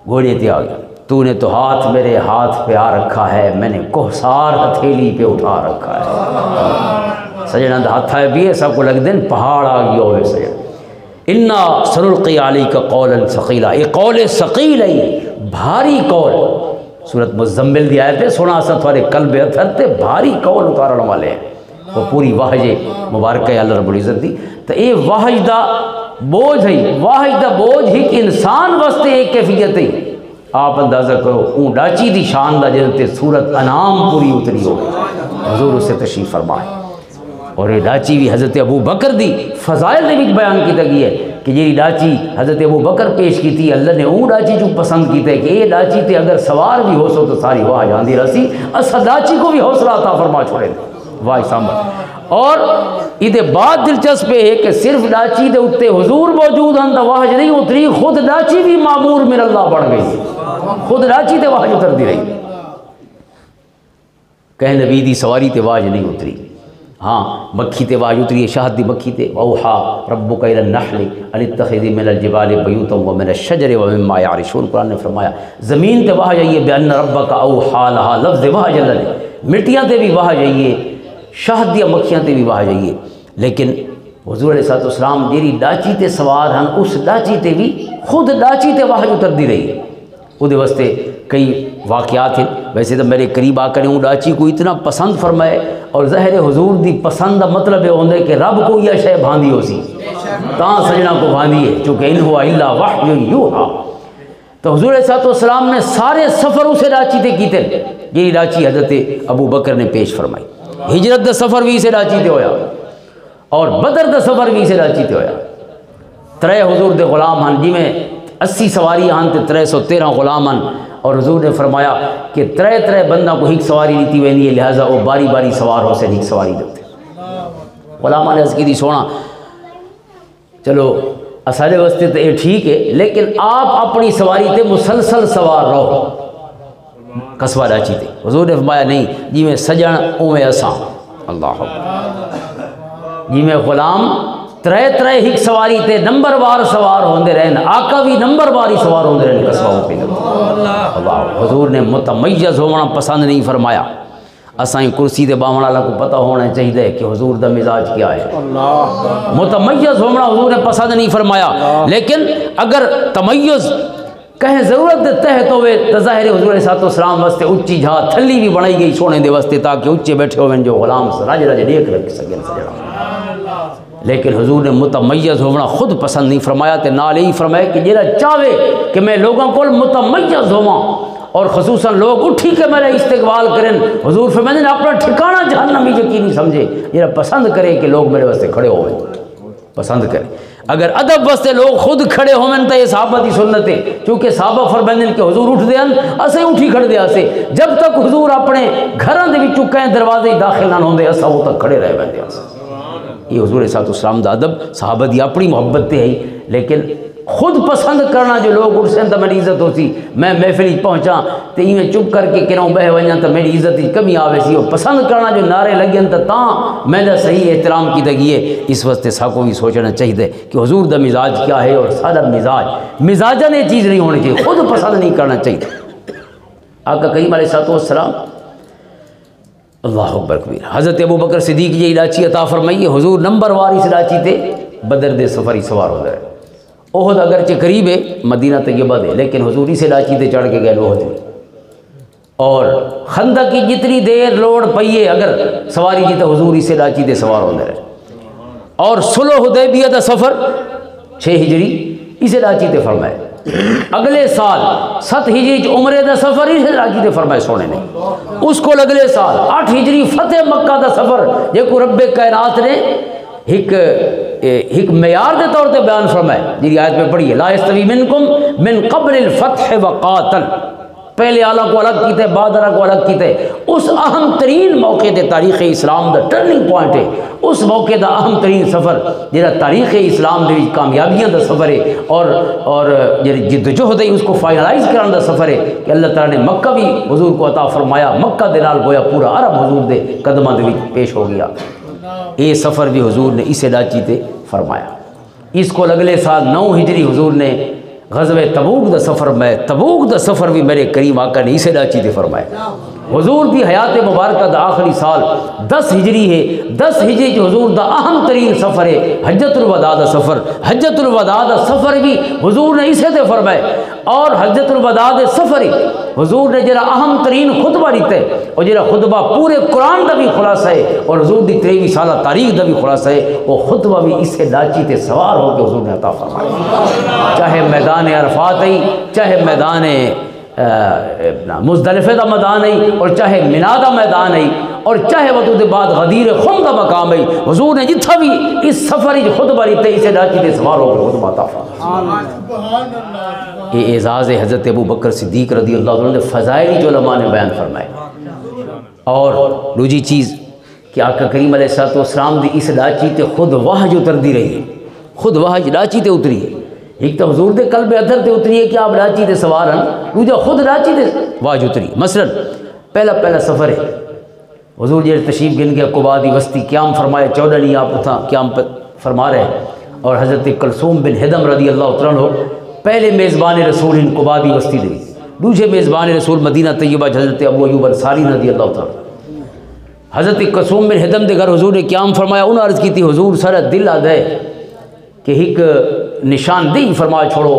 گھوڑے تے آ گیا. تو نے تو ہاتھ میرے ہاتھ پہ آ رکھا ہے میں نے کوہسار ہتھیلی پہ اٹھا رکھا ہے. سجنا دا ہاتھ ہے بھی سب کو لگ دیں پہاڑ آ گیا ہوئے سجنا. انا سنلقی علیک قولا ثقیلا. یہ قول ثقیل ہے بھاری قول. سورۃ مزمل دی آیت ہے سونا اساں تھوڑے قلب اتھر تے بھاری قول اتارن والے ہیں. وہ پوری واحج مبارکہ ہے اللہ رب العزت دی. تو یہ واحج دا بوجھ ہے واحج دا بوجھ ہی کہ انسان واسطے ایک کیفیت ہے. آپ اندازہ کرو اون ڈاچی دی شان دا جنتے سورۃ انعام پوری اتری ہو گئی حضور اس سے تشریف فرمائے. اور یہ ڈاچی بھی حضرت ابو بکر دی فضائل دے وچ بیان کیتا گئی ہے کہ یہ ڈاچی حضرت ابو بکر پیش کی تھی. اللہ نے اون ڈاچی جو پسند کیتا ہے کہ یہ ڈاچی تے اگر سوار بھی ہو سو تو ساری واہ جاندی رسی. اسا ڈاچی کو بھی حوصلہ عطا فرما چھوڑے دے واہ سامر. اور یہ بات دلچسپ ہے کہ صرف ڈاچی دے اتے حضور موجود ہیں تو واحج نہیں اتری خود ڈاچی بھی معمور من اللہ بڑھ گئی. خود ڈاچی تے واحج اتر دی رہی. کہیں نبی دی سواری تے واحج نہیں اتری. ہاں مکھی تے واج اتری شہد دی مکھی تے اوحا ربک الی النحل ان اتخذی من الجبال بیوتا ومن الشجر ومما یعرشون. قرآن نے فرمایا زمین تے واج آئیے بان ربک اوحا لہا، لفظ واج اللہ نے، مٹیاں تے بھی واج آئیے، شہد دیا مکھیاں تے بھی واج آئیے. لیکن حضور علیہ السلام جیری ڈاچی تے سوار ہن اس ڈاچی تے بھی خود ڈاچی تے واج اتردی رہی ہے. وہ دے واسطے کئی واقعات ہیں. ویسے تو میرے قریب آ کر ڈاچی کو اتنا پسند فرمائے، اور ظاہر حضور دی پسند دا مطلب یہ ہوندے کہ رب کو یہ شے بھاندی ہو سی تاں سجنا کو بھاندی ہے، چونکہ ان ہوا الا وحی یوحا. تو حضور علیہ السلام نے سارے سفر اسے ڈاچی تے کیتے، یہ ڈاچی حضرت ابو بکر نے پیش فرمائی. ہجرت دا سفر بھی اسے ڈاچی تے ہویا، اور بدر دا سفر بھی اسے ڈاچی تے ہویا. ترے حضور دے غلام ہن، جی میں 80 سواری ہن تے 313 غلام ہن، اور حضور نے فرمایا کہ ترے بندہ کو ایک سواری لیتی وینی ہے، لہٰذا وہ باری باری سوار ہو سے ایک سواری دیتے. غلامان نے عرض کی دی سونا چلو اسالے واسطے تو یہ ٹھیک ہے، لیکن آپ اپنی سواری تے مسلسل سوار رہو قصبہ ڈاچی تے. حضور نے فرمایا نہیں جی میں سجن اوے اساں، اللہ جی میں غلام ترے ایک سواری تے نمبر وار سوار ہوندے رہن، آقا بھی نمبر واری سوار ہوندے رہن قصبہ پہ. اللہ حضور نے متمیز ہونا پسند نہیں فرمایا. اسائیں کرسی دے باہن والا کو پتہ ہونا چاہیے کہ حضور دا مزاج کیا ہے. متمیز ہونا حضور نے پسند نہیں فرمایا، لیکن اگر تمیز کہیں ضرورت دے تحت ہوئے تو ظاہر حضور علیہ السلام واسطے اچھی جھا تھلی بھی بنائی گئی سونے دے واسطے تاکہ اچھے بیٹھے ہوئے جو غلام راج دیکھ رکھ سکیں سجنا. لیکن حضور نے متمیز ہونا خود پسند نہیں فرمایا، تے نال ہی فرمایا کہ جیڑا چاہے کہ میں لوگوں کو متمیز ہواں اور خصوصاً لوگ اٹھی کے میرا استقبال کریں، حضور فرماتے ہیں اپنا ٹھکانہ جہنمی یقینی سمجھے. جیڑا پسند کرے کہ لوگ میرے واسطے کھڑے ہوئے، پسند کرے. اگر ادب واسطے لوگ خود کھڑے ہوئے تو یہ صحابہ دی سنت ہے، کیونکہ صحابہ فرماتے ہیں کہ حضور اٹھ دے اسے اٹھی کھڑ دے اسے جب تک حضور اپنے گھراں دے وچوں کہیں دروازے داخل نہ ہوندے اسا وہ تک کھڑے رہ ویندے اسا. یہ حضور علیہ السلام دا ادب صحابہ دی اپنی محبت تے ہے، لیکن خود پسند کرنا جو لوگ اٹھ سن تو میری عزت ہو سی. میں محفل پہنچا تو میں چپ کر کے کنوں بہ وجہ تو میری عزت کی کمی آوے سی. اور پسند کرنا جو نعرے لگن تو تاں میں دا صحیح احترام کی دگی ہے. اس واسطے ساکو بھی سوچنا چاہیے کہ حضور دا مزاج کیا ہے اور سارا مزاجہ نے چیز نہیں ہونی چاہیے، خود پسند نہیں کرنا چاہیے. آقا کریم علیہ السلام اللہ اکبر کبیر. حضرت ابو بکر صدیق جی ڈاچی عطا فرمائیے، حضور نمبر واری اس ڈاچی تے بدر دے سفری سوار ہو گئے. احد اگرچہ قریب ہے مدینہ طیبہ دے، لیکن حضور اسے ڈاچی تے چڑھ کے گئے احد میں. اور خندق کی جتنی دیر لوڑ پئیے اگر سواری جی تو حضور اسے ڈاچی تے سوار ہو گئے. اور صلح حدیبیہ دا سفر 6 ہجری اسے ڈاچی تے فرمائے. اگلے سال 7 ہجری عمرے دا سفر اسے ڈاچی تے فرمائے سونے نے. اس کو اگلے سال 8 ہجری فتح مکہ دا سفر یہ کو رب کائنات نے ایک معیار دے طور تے بیان فرمائے، جی آیت میں پڑھی ہے لا یستوی منکم من قبل الفتح وقاتل. پہلے آلہ کو الگ کیتے بعد آلہ کو الگ کیتے. اس اہم ترین موقع دے تاریخ اسلام دا ٹرننگ پوائنٹ ہے. اس موقع دا اہم ترین سفر جہاں تاریخ اسلام دے کامیابیاں دا سفر ہے اور جد جہد ہے اس کو فائنلائز کرنے دا سفر ہے کہ اللہ تعالیٰ نے مکہ بھی حضور کو عطا فرمایا. مکہ دے نال گویا پورا عرب حضور دے قدمہ دے پیش ہو گیا. یہ سفر بھی حضور نے اسے ڈاچی تے فرمایا. اس کو اگلے سال 9 ہجری حضور نے غزوہ تبوک دا سفر میں تبوک دا سفر بھی میرے کریم آقا نے اسے ڈاچی تے فرمایا. حضور کی حیات مبارکہ دا آخری سال 10 ہجری ہے. 10 ہجری جو حضور دا اہم ترین سفر ہے حجت الوداع دا سفر. حجت الوداع دا سفر بھی حضور نے اسے تے فرمایا. اور حجت الوداع دے سفر حضور نے جڑا اہم ترین خطبہ دیتا ہے اور جڑا خطبہ پورے قرآن دا بھی خلاصہ ہے اور حضور دی 23 سالہ تاریخ دا بھی خلاصہ ہے، وہ خطبہ بھی اسے ڈاچی تے سوار ہو کے حضور نے عطا فرمایا. چاہے میدان عرفات ہے، چاہے میدان مزدلفہ دا میدان ہے، اور چاہے مینا دا میدان ہے، اور چاہے وہ تو بعد غدیر خم دا مقام ہے، حضور نے جتھا بھی اس سفر خطبہ لیتے اسے ڈاچی تے سوار ہو کے خطبہ عطا فرمایا. یہ اعزاز حضرت ابو بکر صدیق رضی اللہ عنہ نے فضائل جو علماء نے بیان فرمائے. اور دوسری چیز کہ آقا کریم علیہ السلام دی اس ڈاچی تے خود وحی اتردی رہی ہے، خود وحی ڈاچی تے اتری ہے. ایک تو حضور دے قلب ادھر تے اتری ہے کہ آپ ڈاچی تے سوار ہیں، دوجا خود ڈاچی تے وحی اتری. مثلا پہلا سفر ہے حضور جی تشریف گن گیا قباء دی وسطی قیام فرمائے 14 نہیں آپ اتھا قیام فرما رہے ہیں، اور حضرت کلثوم بن ہدم رضی اللہ تعالیٰ عنہ پہلے میزبان رسول ان قباء دی وسطی دی، دوسرے میزبان رسول مدینہ طیبہ حضرت ابو ایوب انصاری رضی اللہ تعالیٰ. حضرت کلثوم بن ہدم دے گھر حضور نے قیام فرمایا، انہوں نے عرض کی تھی حضور سارا دل آدھا ہے کہ ایک نشاندہی فرما چھوڑو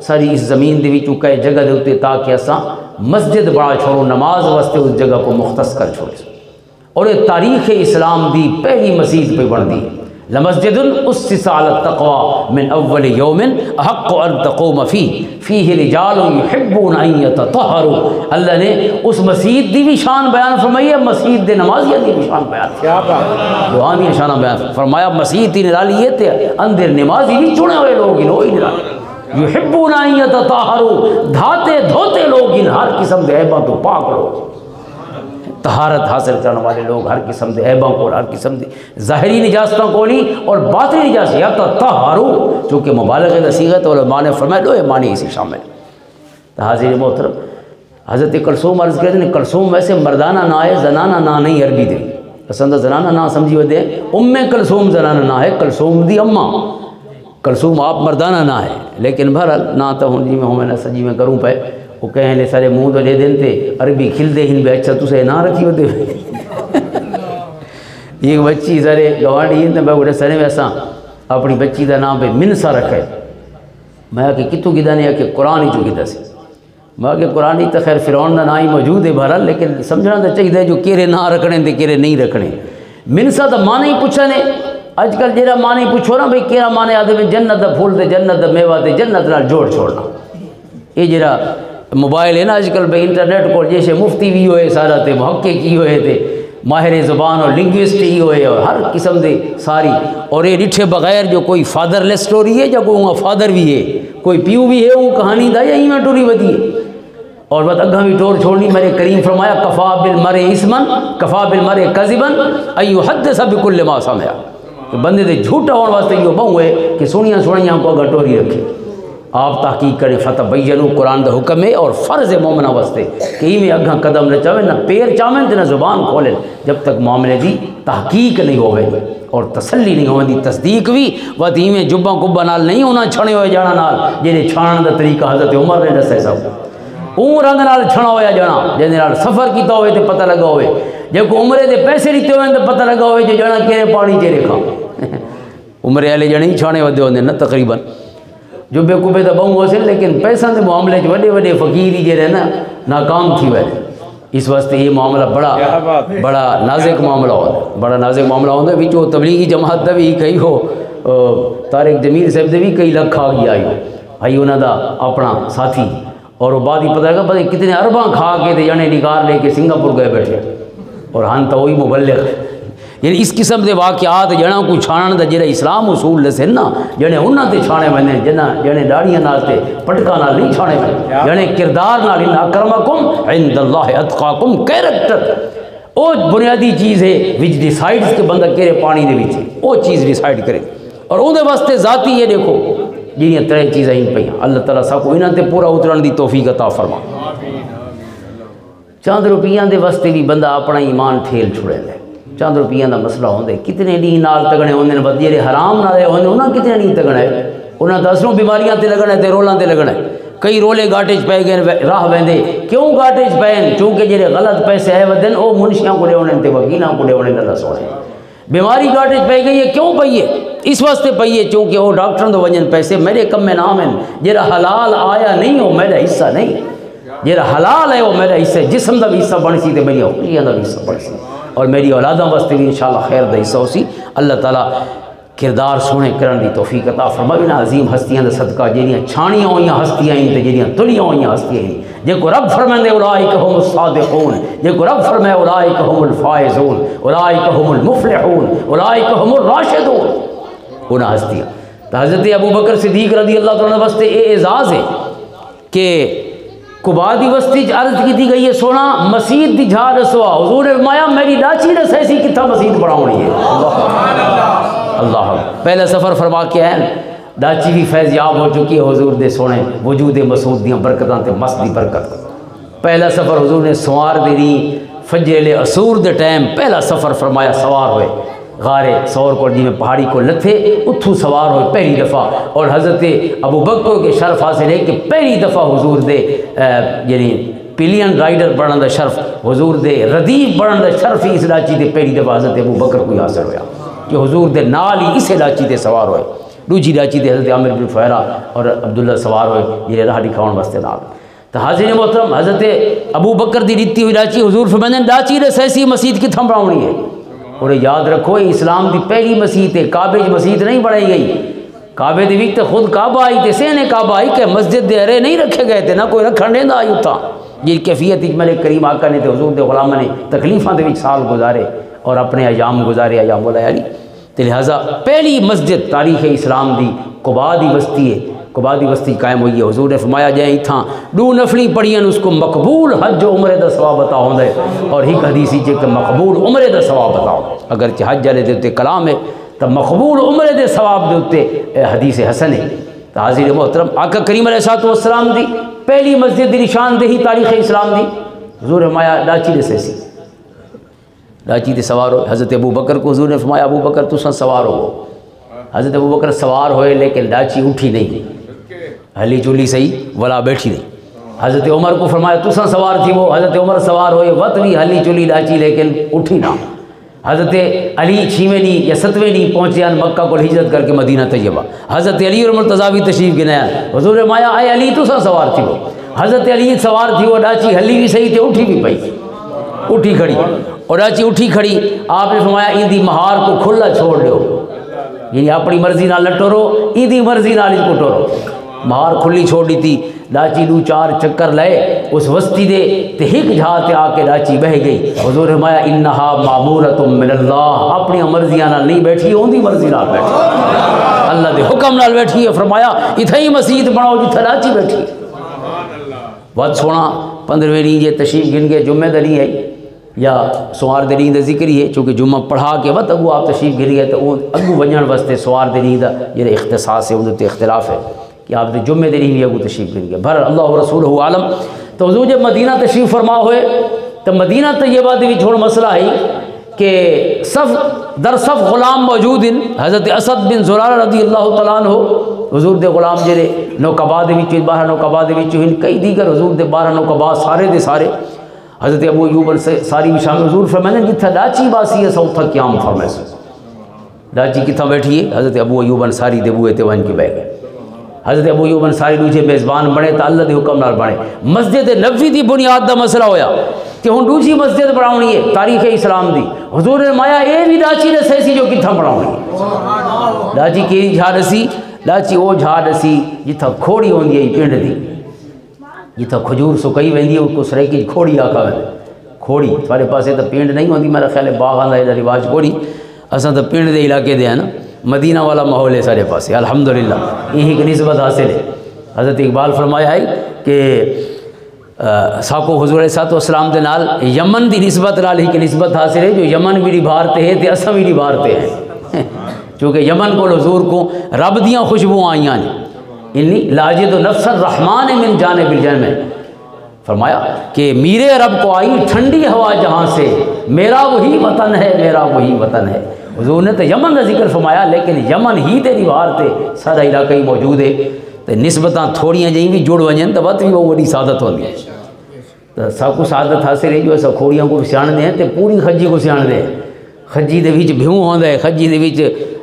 ساری اس زمین دے وچوں کئی جگہ دے ہوتے تاکہ اساں مسجد بنا چھوڑو، نماز واسطے اس جگہ کو مختص کر چھوڑے. اور یہ تاریخ اسلام دی پہلی مسجد پہ بن دی، لمسجد اسس علی التقوی من اول یوم احق ان تقوم فیہ رجال یحبون ان یتطہروا. اللہ نے اس مسجد دی بھی شان بیان فرمائی ہے، مسجد دے نمازیاں دی بھی شان بیان فرمائی، دعا دی شان بیان فرمایا. مسجد دی نرالی یہ تے اندر نمازی بھی چنے ہوئے لوگ ان وہی نرالی، یحبون ان یتطہروا، دھاتے دھوتے لوگ ان، ہر قسم دے عیباں تو پاک لوگ، طہارت حاصل کرنے والے لوگ، ہر قسم دے عیبوں کو، ہر قسم دی ظاہری نجاستوں کو نہیں اور باطنی نجاست یا تطہروا، چونکہ مبالغہ کا صیغہ ہے، علماء نے فرمایا دو معنی اسی شامل. تو حاضرین محترم، حضرت کلثوم عرض کرتے ہیں کلثوم ویسے مردانہ نا ہے، زنانہ نا نہیں عربی دے، پسند زنانہ نا سمجھی ہوئے دے، کلثوم زنانہ نا ہے، کلثوم دی اماں، کلثوم آپ مردانہ نا ہے، لیکن بہرحال نا تو ہوں جی میں ہوں میں سجی میں کروں پہ وہ کہیں لے سارے منہ تو لے دین تے عربی کھل دے ہن بے اچھا تُسے نہ رکھی ہوتے یہ بچی سارے گوانڈی ہن تے بڑے سارے ویسا اپنی بچی دا نام پہ منسا رکھے. میں کہ کتوں گدا نے کہ قرآن ہی چو گدا سی، میں کہ قرآن ہی تو خیر فرعون دا نا ہی موجود ہے بہرحال، لیکن سمجھنا تو چاہیے جو کیرے نہ رکھنے تے کیرے نہیں رکھنے. منسا دا معنی ہی پوچھا نے اج کل جہاں معنی پوچھو نا بھئی کیرا معنی آدھے میں جنت دا پھول تے جنت دا میوہ تے جنت نال جوڑ چھوڑنا. یہ جہاں موبائل ہے نا اج کل بھئی انٹرنیٹ کو جیسے مفتی بھی ہوئے سارا تے محقق کی ہوئے تے ماہر زبان اور لنگوسٹ ہی ہوئے اور ہر قسم دے ساری، اور یہ ڈٹھے بغیر جو کوئی فادر لیس سٹوری ہے یا کوئی فادر بھی ہے، کوئی پیو بھی ہے، وہ کہانی دا یا ہی ٹوری بدی ہے. اور بات اگاں بھی ٹور چھوڑنی، میرے کریم فرمایا کفا بالمرء اسمن کفا بالمرء کذبا ان یحدث بکل ما سمع، کہ بندے دے جھوٹا ہونے واسطے یہ بہو ہے کہ سنیاں سنیاں کو اگر ٹوری رکھے. آپ تحقیق کریں فتبینوا، قرآن دا حکم ہے اور فرض مومنہ واسطے کہ ہی میں اگاں قدم نہ چاہیں، نہ پیر چاہیں نہ زبان کھولیں جب تک معاملے دی تحقیق نہیں ہوئے اور تسلی نہیں ہوئے دی تصدیق بھی وقت ہی میں جباں کبا نال نہیں ہونا چھڑے ہوئے جانا نال جنہیں چھڑان دا طریقہ حضرت عمر نے دسے صاحب اون رنگ نال چھڑا ہویا جانا جنہیں نال سفر کیتا ہوئے تے پتہ لگا ہوئے، جب کو عمرے دے پیسے لیتے ہوئے تے پتہ لگا ہوئے جو جانا کیرے پانی چیرے کھا عمرے والے جانے ہی چھانے ودے ہوندے نا تقریباً جو بے کبے تو بہو ہو سن، لیکن پیسہ کے معاملے وڈے وڈے فقیر ہی جڑے نا ناکام تھی وے. اس واسطے یہ معاملہ بڑا نازک معاملہ ہوتا ہے، بڑا نازک معاملہ ہوتا ہے. وچوں تبلیغی جماعت دا بھی کئی ہو طارق جمیل صاحب دے بھی کئی لکھ آ گئی آئی انہوں دا اپنا ساتھی، اور وہ بعد ہی پتہ لگا پتہ کتنے ارباں کھا کے تے جانے نگار لے کے سنگاپور گئے بیٹھے، اور ہن تو وہی مبلغ. یعنی اس قسم دے واقعات جڑا کوئی چھانن دا جڑا اسلام اصول دسے نا جڑے انہاں تے چھانے ویندے جڑے داڑیاں نال تے پٹکا نال نہیں چھانے ویندے، جڑے کردار نال ان اکرمکم عند اللہ اتقاکم، کیریکٹر او بنیادی چیز ہے وچ ڈیسائیڈز کہ بندہ کیرے پانی دے وچ او چیز ڈیسائیڈ کرے. اور اون دے واسطے ذاتی یہ دیکھو جڑیاں ترے چیزاں ہی پئیاں، اللہ تعالیٰ سب کو انہاں تے پورا اترن دی توفیق عطا فرما. چند روپیاں دے واسطے بھی بندہ اپنا ایمان ٹھیل چھڑے لے، چند روپیاں دا مسئلہ ہوندے کتنے ڈی نال تگنے ہوندے نے، جڑے حرام نال ہوندے انہاں کتنے ڈی تگنا ہے، انہاں دا اصلوں بیماریاں تے لگنا ہے تے رولاں تے لگنا ہے. کئی رولے گاٹے چ پے گئے راہ ویندے، کیوں گاٹے چ پین؟ چونکہ جڑے غلط پیسے ہے ودن او منشیاں کو لیونے تے وکیلاں کو لیونے اللہ سونے. بیماری گاٹے چ پے گئی ہے، کیوں پئی ہے؟ اس واسطے پئی ہے چونکہ وہ ڈاکٹراں دے ونجن پیسے میرے کم میں نام ہیں. جڑا حلال آیا نہیں وہ میرا حصہ نہیں، جڑا حلال ہے وہ میرا حصہ، جسم دا بھی حصہ بن سی تے میری خوشیاں دا بھی حصہ بن سی، اور میری اولاداں واسطے بھی انشاءاللہ خیر دا حصہ ہو سی. اللہ تعالیٰ کردار سونے کرن دی توفیق عطا فرمائے. عظیم ہستیاں دا صدقہ جہاں چھانیاں ہوئیاں ہستیاں ہیں تے جہاں تلیاں ہوئیاں ہستیاں ہیں، جے کو رب فرمائے اولئک هم الصادقون، جے کو رب فرمائے اولئک هم الفائزون، اولئک هم المفلحون، اولئک هم الراشدون، انہاں ہستیاں. تو حضرت ابو بکر صدیق رضی اللہ تعالیٰ واسطے اے اعزاز ہے کہ قباء دی وسطی عرض کی دی گئی ہے سونا مسجد دی جھا رسوا، حضور نے فرمایا میری ڈاچی رس ایسی کتھا مسجد بڑھاؤنی ہے. اللہ پہلا سفر فرما کے آئے، ڈاچی بھی فیض یاب ہو چکی ہے حضور دے سونے وجود مسعود دیاں برکتاں تے مست دی برکت. پہلا سفر حضور نے سوار دے دی فجر اسور دے ٹائم پہلا سفر فرمایا سوار ہوئے غار سور کو جی میں پہاڑی کو لتھے اتھو سوار ہوئے پہلی دفعہ، اور حضرت ابو بکر کے شرف حاصل ہے کہ پہلی دفعہ حضور دے یعنی پلین رائڈر بڑھن دا شرف، حضور دے ردیف بڑھن دا شرف ہی اس لاچی دے پہلی دفعہ حضرت ابو بکر کو حاصل ہویا کہ حضور دے نال ہی اسے لاچی دے سوار ہوئے۔ دوجی لاچی دے حضرت عامر بن فہرہ اور عبداللہ سوار ہوئے یہ راہ دکھاؤن واسطے نال۔ تو حاضرین محترم حضرت ابو بکر دی ریتی ہوئی لاچی حضور فرماندے لاچی دے سیسی مسجد کتھاں بناونی ہے، اور یاد رکھو یہ اسلام دی پہلی مسجد ہے، کعبے کی مسجد نہیں بنائی گئی، کعبے دی وچ تے خود کعبہ آئی تے سینے کعبہ آئی کہ مسجد دے ارے نہیں رکھے گئے تھے، نہ کوئی رکھن دیندا آئی اتھاں۔ یہ کیفیت اجمل کریم آقا نے تے حضور دے غلاماں نے تکلیفاں دے وچ سال گزارے اور اپنے ایام گزارے ایام مولا علی، تے لہٰذا پہلی مسجد تاریخ اسلام دی قباء دی بستی ہے، قباء دی بستی قائم ہوئی ہے۔ حضور نے فرمایا جائے اتھاں دو نفلی پڑھین اس کو مقبول حج و عمرے دا ثواب عطا ہوندا ہے، اور ایک حدیث ہے کہ مقبول عمرے دا ثواب عطا ہوندا ہے، اگرچہ حج والے دے اوتے کلام ہے تو مقبول عمرے دے ثواب دے اوتے حدیث حسن ہے۔ تو حاضر محترم آقا کریم علیہ السلام دی پہلی مسجد دی نشاندہی تاریخ اسلام دی حضور نے فرمایا لاچی دے سیسی، لاچی دے سوار ہو۔ حضرت ابو بکر کو حضور نے فرمایا ابو بکر تساں سوار ہو۔ حضرت ابو بکر سوار ہوئے لیکن لاچی اٹھی نہیں، ہلی چولی صحیح ولا بیٹھی نہیں۔ حضرت عمر کو فرمایا تساں سوار تھی وہ، حضرت عمر سوار ہوئے وط بھی ہلی چولی لاچی لیکن اٹھی نہ۔ حضرت علی 6ویں نہیں یا 7ویں نہیں پہنچے مکہ کو ہجرت کر کے مدینہ طیبہ، حضرت علی اور مرتضیٰ بھی تشریف گنایا، حضور نے فرمایا اے علی تساں سوار تھی وہ، حضرت علی سوار تھی وہ، لاچی ہلی بھی صحیح تھے اٹھی بھی پئی، اٹھی کھڑی، اور لاچی اٹھی کھڑی۔ آپ نے فرمایا ایندی مہار کو کھلا چھوڑ دیو، یعنی اپنی مرضی نال نہ ٹورو، ایندی مرضی نال اس کو ٹورو۔ مہار کھلی چھوڑ دی تھی، لاچی 2-4 چکر لائے اس وسطی دے تے ہک جھا تے آ کے لاچی بہ گئی۔ حضور نے فرمایا انہا معمورۃ من اللہ، اپنی مرضیاں نال نہیں بیٹھی، اون دی مرضی نال بیٹھی، اللہ دے حکم نال بیٹھی ہے۔ فرمایا اتھے ہی مسجد بناؤ جتھے لاچی بیٹھی۔ بہت سونا 15ویں دن یہ تشریف گن کے جمعہ دلی ہے یا سوار دلی دا ذکر ہی ہے، چونکہ جمعہ پڑھا کے وقت اگو آپ تشریف گر گئے تو اگو ونجن واسطے سوار دلی دا یہ اختصاص ہے، اندر تے اختلاف ہے کہ آپ جمعے دلی بھی اگو تشریف گر گئے۔ بہر اللہ و رسولہ عالم۔ تو حضور جب مدینہ تشریف فرما ہوئے تو مدینہ طیبہ دے وچ ہن مسئلہ ہے کہ در صف غلام موجود ہیں، حضرت اسد بن زرارہ رضی اللہ تعالیٰ عنہ حضور دے غلام جڑے نوکبا دے وچ 12 نوکبا دے وچ ہیں، کئی دیگر حضور دے 12 نوکبا سارے دے سارے حضرت ابو ایوب انصاری بھی شامل۔ حضور فرمانے جتھا لاچی باسی ہے سو اتھا قیام فرمائے، لاچی کتھا بیٹھی ہے، حضرت ابو ایوب انصاری دے بوئے تے ون کے بہ گئے۔ حضرت ابو ایوب انصاری دوجے میزبان بنے تو اللہ دے حکم نال بنے۔ مسجد نبوی دی بنیاد دا مسئلہ ہویا کہ ہن دوجی مسجد بناونی ہے تاریخ اسلام دی، حضور نے مایا اے بھی لاچی دے سیسی جو کتھا بناونی ہے۔ لاچی کی جھاڑ سی، لاچی او جھاڑ سی جتھا کھوڑی ہوندی ہے پنڈ دی، جتھا کھجور سکئی ویندی ہے اس کو سریکی کھوڑی آکھا ویندے، کھوڑی تھوڑے پاسے تو پنڈ نہیں ہوندی، میرا خیال ہے باغاں دا یہ رواج کوئی، اساں تو پنڈ دے علاقے دے ہیں نا، مدینہ والا ماحول ہے سارے پاسے الحمدللہ، یہی ایک نسبت حاصل ہے۔ حضرت اقبال فرمایا ہے کہ ساکو حضور علیہ السلام دے نال یمن دی نسبت نال ہی کہ نسبت حاصل ہے، جو یمن بھی نبھارتے ہیں تے اساں بھی نبھارتے ہیں، چونکہ یمن کو حضور کو رب دیاں خوشبو آئیاں نے، انی لاجد نفس الرحمن من جانب الجنہ، فرمایا کہ میرے رب کو آئی ٹھنڈی ہوا جہاں سے، میرا وہی وطن ہے، میرا وہی وطن ہے۔ حضور نے تو یمن کا ذکر فرمایا لیکن یمن ہی تے دیوار تے سارا علاقہ ہی موجود ہے، تو نسبتاں تھوڑیاں جہیں بھی جڑ ونجن تو بات بھی وہ بڑی سعادت ہوتی ہے۔ تو سب کو سعادت حاصل ہے جو ایسا کھوڑیاں کو سیاح دیں تو پوری خجی کو سیاح دیں، خجی دے وچ بھیوں ہوندا ہے، خجی دے وچ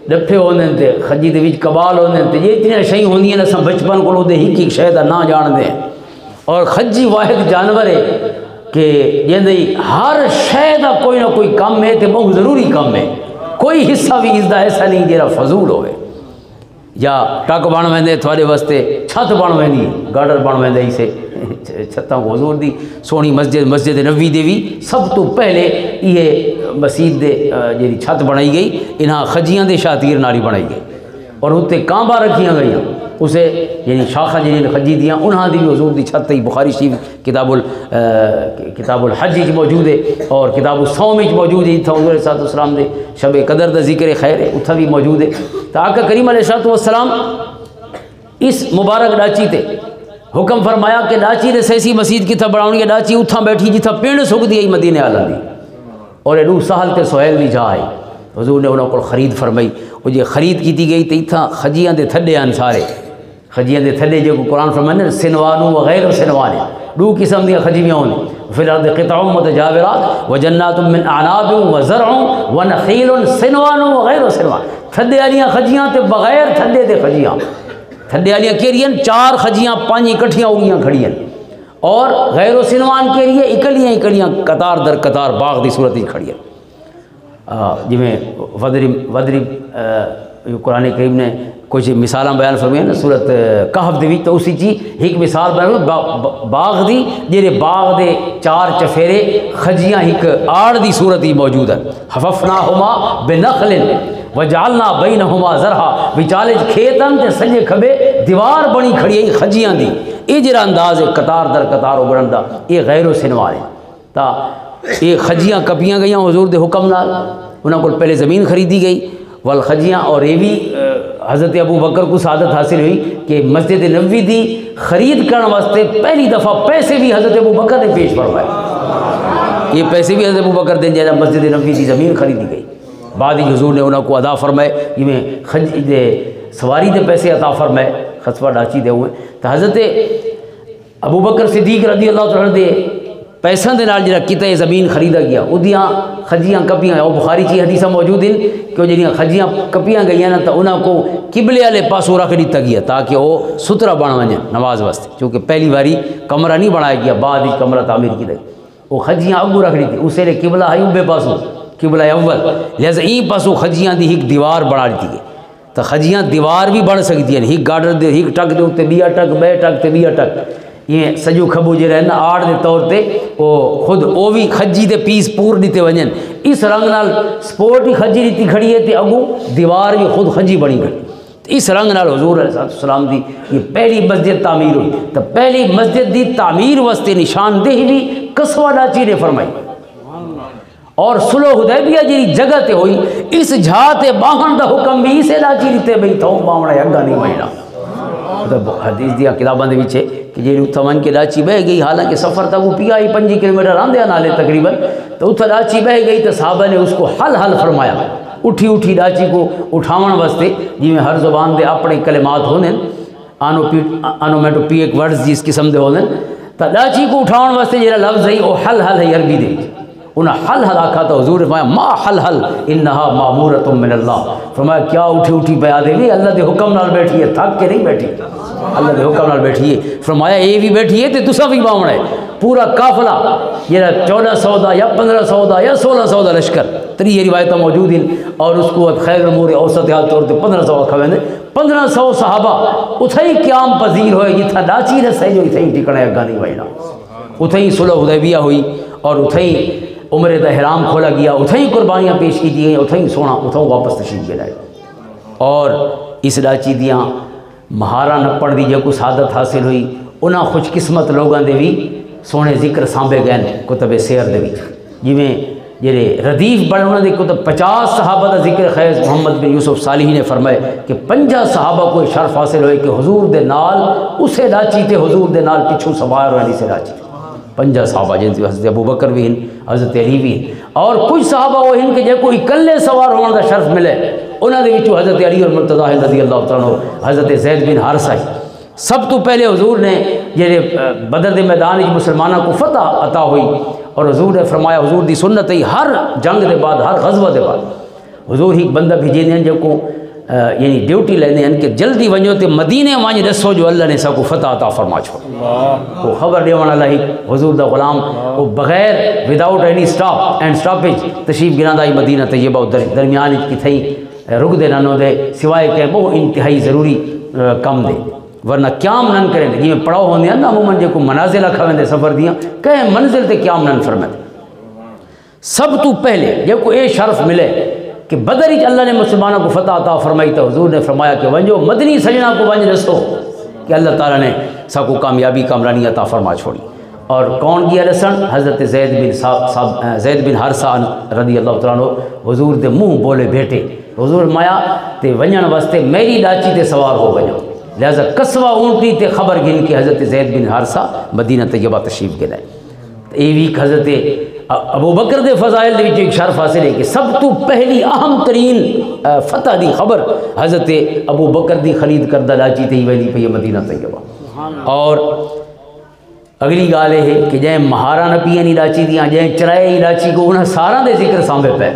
ڈپھے ہوندے تے خجی دے وچ کبال ہوندے تے یہ اتنی شیء ہوندیاں نے اساں بچپن کو دے ہی شے دا نہ جان دیں، اور خجی واحد جانور ہے کہ جیندی ہر شے دا کوئی نہ کوئی کم ہے تے بہت ضروری کم ہے، کوئی حصہ بھی اس دا ایسا نہیں جیڑا فضول ہوئے، یا ٹک بن ویندے تھوڑے واسطے چھت بن ویندی گاڈر بن ویندے اسے چھتاں کو حضور دی سونی مسجد نبوی دے بھی سب تو پہلے یہ مسجد دے جیڑی چھت بنائی گئی انہاں خجیاں دے شاتیر ناری بنائی گئی، اور اتنے کانبا رکھیاں گئیاں اسے یعنی شاخہ جنہیں خجی دیاں انہاں دی بھی حضور دی چھت ہی بخاری شریف کتاب الحج وچ موجود ہے، اور کتاب الصوم وچ موجود ہے، اتھا حضور صلی اللہ علیہ وسلم دے شب قدر دا ذکر خیر ہے اتھا بھی موجود ہے۔ تو آقا کریم علیہ السلام اس مبارک ڈاچی تے حکم فرمایا کہ ڈاچی نے سیسی مسجد کتھا بڑھاؤنی ہے، ڈاچی اتھاں بیٹھی جتھا پینڈ سک دی مدینے آلہ دی، اور ایڈو سہل تے سہیل بھی جائے حضور نے انہوں کو خرید فرمائی، وہ جی خرید کی گئی تو اتھاں خجیاں دے تھڈے آن سارے، خجیاں دے تھڈے جو قرآن فرمائے سنوانو وغیر سنوانے، دو قسم دیا خجیاں ہونے، فی الارض قطع متجاورات وجنات من اعناب وزرع ونخیل سنوان وغیر سنوان، تھڈے والیاں خجیاں تے بغیر تھڈے دے خجیاں، تھڈے والیاں کیریاں 4 خجیاں 5 اکٹھیاں ہوگیاں کھڑیاں، اور غیر سنوان کیریے اکلیاں اکلیاں قطار در قطار باغ دی صورت ہی کھڑیاں، جویں وضرب قرآن کریم نے کچھ مثالاں بیان فرمائیں نا سورت کہف دی تو اسی چی ایک مثال بیان باغ دی جیرے باغ دے 4 چفیرے خجیاں ایک آڑ دی صورت ہی موجود ہے، حففناہما بنخل وجعلنا بینہما زرہا، وچالج کھیتن تے سجے کھبے دیوار بنی کھڑی ہے خجیاں دی، یہ جرا انداز ہے قطار در قطار اگڑن دا، یہ غیر و سنوار ہے، تا یہ خجیاں کپیاں گئیاں حضور دے حکم نال، انہوں کو پہلے زمین خریدی گئی والخجیاں، اور یہ بھی حضرت ابو بکر کو سعادت حاصل ہوئی کہ مسجد نبوی دی خرید کرنے واسطے پہلی دفعہ پیسے بھی حضرت ابو بکر نے پیش فرمائے، یہ پیسے بھی حضرت ابو بکر دیں جائے مسجد نبوی دی زمین خریدی گئی، بعد ہی حضور نے انہوں کو ادا فرمائے، یہ سواری دے پیسے عطا فرمائے، خصبہ ڈاچی دے ہوئے، تو حضرت ابو بکر صدیق رضی اللہ تعالیٰ دے پیسوں دے نال جڑا کتا یہ زمین خریدا گیا، ادیاں خجیاں کپیاں، اور بخاری چی حدیثہ موجود ہیں کہ جڑیاں خجیاں کپیاں گئیاں نا تو انہوں کو قبلے والے پاسوں رکھ دیتا گیا تاکہ وہ سترا بن ونجن نماز واسطے، چونکہ پہلی باری کمرہ نہیں بنایا گیا، بعد ہی کمرہ تعمیر کی گئی، وہ خجیاں اگو رکھ دیتی، اسے لے قبلہ ہے اوبے پاسوں، قبلہ اول، لہذا این پاسوں خجیاں دی ایک دیوار بنا دیتی گئی، تو خجیاں دیوار بھی بن سکتی ہیں، ایک گارڈر دے ایک ٹک دے اتنے بیا ٹک بے ٹک تے بیا ٹک، یہ سجو کھبو جو رہنا آڑ دے طور تے وہ خود او بھی خجی دے پیس پور دیتے ونجن، اس رنگ نال سپورٹ ہی خجی دیتی کھڑی ہے تے اگو دیوار بھی خود خجی بنی کھڑی، اس رنگ نال حضور علیہ السلام دی یہ پہلی مسجد تعمیر ہوئی، تو پہلی مسجد دی تعمیر واسطے نشاندہی بھی قصوہ ڈاچی نے فرمائی، اور صلح حدیبیہ جی جگہ تے ہوئی، اس جھاتے باہن دا حکم بھی اسے ڈاچی دیتے بھئی تھو باہنہ یگا نہیں مہینہ، حدیث دیا کتاباں دے وچے کہ جی اتھا ون کے ڈاچی بہ گئی، حالانکہ سفر تھا وہ 5 کلومیٹر آندے نالے تقریباً، تو اتھا ڈاچی بہ گئی تو صحابہ نے اس کو حل فرمایا، اٹھی ڈاچی کو اٹھاون واسطے، جی میں ہر زبان دے اپنے کلمات ہونے، آنومیٹو پی ایک ورڈز جس قسم دے ہونے، تو ڈاچی کو اٹھاون واسطے جیرا لفظ ہے وہ حل ہے عربی دے، انہیں حل آکھا تو حضور نے فرمایا ما حل انہا معمورۃ من اللہ، فرمایا کیا اٹھی پہ آدھے بھی اللہ دے حکم نال بیٹھی ہے، تھک کے نہیں بیٹھی، اللہ دے حکم نال بیٹھی ہے، فرمایا اے بھی بیٹھی ہے تے تسا بھی باؤں ہے، پورا قافلہ یہ 1400 دا یا 1500 دا یا 1600 دا لشکر، 3 روایتیں موجود ہیں، اور اس کو خیر امور اوسط حال طور تے 1500 کھویں 1500 صحابہ اتھائی قیام پذیر ہوئے، جتھا ڈاچی رسے جو اتھائی ٹکڑے گانی وائنا، اتھائی صلح حدیبیہ ہوئی، اور اتھائی عمرے دا احرام کھولا گیا، اتھائی قربانیاں پیش کی دی گئیں، اتھائی سونا اتھائی واپس تشریف لے لائے، اور اس ڈاچی دیاں مہارا نپڑ دی جو کو سعادت حاصل ہوئی، انہاں خوش قسمت لوگاں دے بھی سونے ذکر سانبے گئے کتب سیر دے وچ، جویں جڑے ردیف بڑے انہاں دے کتب 50 صحابہ دا ذکر خیز محمد بن یوسف صالحی نے فرمائے کہ 50 صحابہ کو شرف حاصل ہوئے کہ حضور دے نال اسے ڈاچی تے حضور دے نال پچھو سوار ہوئے سے ڈاچی، 50 صحابہ جن سے حضرت ابو بکر بھی ہیں، حضرت علی بھی ہیں، اور کچھ صحابہ وہ ہیں کہ جے کوئی اکلے سوار ہونے دا شرف ملے، انہاں دے وچوں حضرت علی اور مرتضی رضی اللہ تعالیٰ عنہ، حضرت زید بن حارثہ، سب تو پہلے حضور نے جڑے بدر دے میدان وچ مسلمانوں کو فتح عطا ہوئی، اور حضور نے فرمایا حضور دی سنت ہے ہر جنگ دے بعد ہر غزوہ دے بعد حضور ہی بندہ بھیجے ہیں جو کو یعنی ڈیوٹی لینے ہیں کہ جلدی ونجو تے مدینے وانج دسو جو اللہ نے سب کو فتح عطا فرما چھوڑ، وہ خبر دیوان اللہ حضور دا غلام وہ بغیر وداؤٹ اینی سٹاپ اینڈ سٹاپیج تشریف گراندائی مدینہ طیبہ درمیان کی تھئی رک دے نانو دے سوائے کہ وہ انتہائی ضروری کم دے، ورنہ قیام نن کریں دے، یہ پڑھاؤ ہوندے ہیں نا عموماً جو کو منازل کھویں دے سفر دیاں کہیں منزل تے قیام نن فرمائے، سب تو پہلے جب کو اے شرف ملے کہ بدر ہی اللہ نے مسلمانوں کو فتح عطا فرمائی تو حضور نے فرمایا کہ ونجو مدنی سجنہ کو ونج رسو کہ اللہ تعالیٰ نے سب کو کامیابی کامرانی عطا فرما چھوڑی، اور کون گیا رسن؟ حضرت زید بن حارثہ رضی اللہ تعالیٰ عنہ، حضور دے منہ بولے بیٹے، حضور مایا تے ونجن واسطے میری ڈاچی تے سوار ہو ونجو، لہذا قصوہ اونٹی تے خبر گن کے حضرت زید بن حارثہ مدینہ طیبہ تشریف گئے. یہ بھی حضرت ابو بکر دے فضائل دے وچ ایک شرف حاصل ہے کہ سب تو پہلی اہم ترین فتح دی خبر حضرت ابو بکر دی خرید کردہ لاچی تے ہی ویلی پئی مدینہ طیبہ. اور اگلی گال ہے کہ جائیں مہارا نہ پیئن علاچی دیاں جائیں چرائے علاچی کو انہاں سارا دے ذکر سامنے پہ،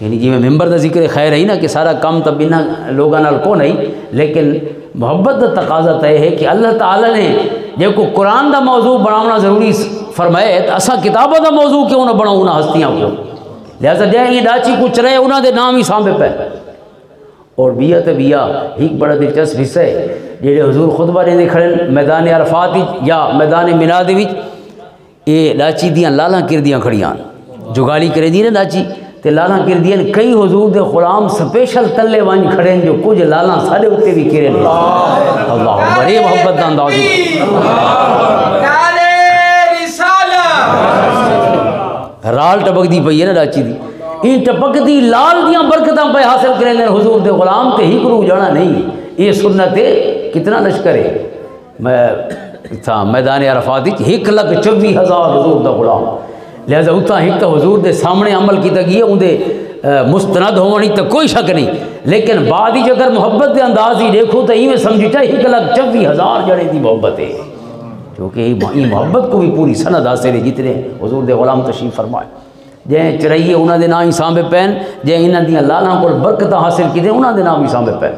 یعنی جی میں ممبر دا ذکر خیر ہے نا کہ سارا کام تب انہاں لوگاں نال کو نہیں، لیکن محبت دا تقاضا تے ہے کہ اللہ تعالیٰ نے جے کو قرآن دا موضوع بناونا ضروری فرمائے تو اساں کتابوں دا موضوع کیوں نہ بناؤں نہ ہستیاں کو، لہذا جائیں یہ ڈاچی کو چرائے انہاں دے نام ہی سامنے پہ. اور بیا تے بیا ایک بڑا دلچسپ حصہ ہے جڑے حضور خطبہ دے کھڑے میدان عرفات یا میدان مینا دے وچ یہ لاچی دیاں لالاں کردیاں کھڑیاں جو گالی کرے دی نا لاچی تے لالاں کردیاں کئی حضور دے غلام سپیشل تلے وان کھڑے ہیں جو کچھ لالاں سارے اوتے بھی کرے نے. اللہ بڑے محبت دا انداز رال ٹپک دی پئی ہے نا لاچی دی، ان ٹپک دی لال دیاں برکتاں پہ حاصل کریں نے حضور دے غلام تے ہی کرو جانا نہیں. یہ سنت ہے کتنا لشکر ہے میں تھا میدان عرفات 1,24,000 حضور دا غلام، لہذا اتنا ایک تو حضور دے سامنے عمل کیتا گیا ان دے مستند ہونی تو کوئی شک نہیں، لیکن بعد ہی اگر محبت دے انداز ہی دیکھو تو یہ سمجھتا 1,24,000 جڑے دی محبت ہے، کیونکہ یہ محبت کو بھی پوری سند حاصل ہے جتنے حضور دے غلام تشریف فرمائے. جائیں چرائیے انہاں دے نام ہی سامنے پین، جائیں انہاں دیاں لالاں کو برکت حاصل کی دیں انہاں دے نام ہی سامنے پین.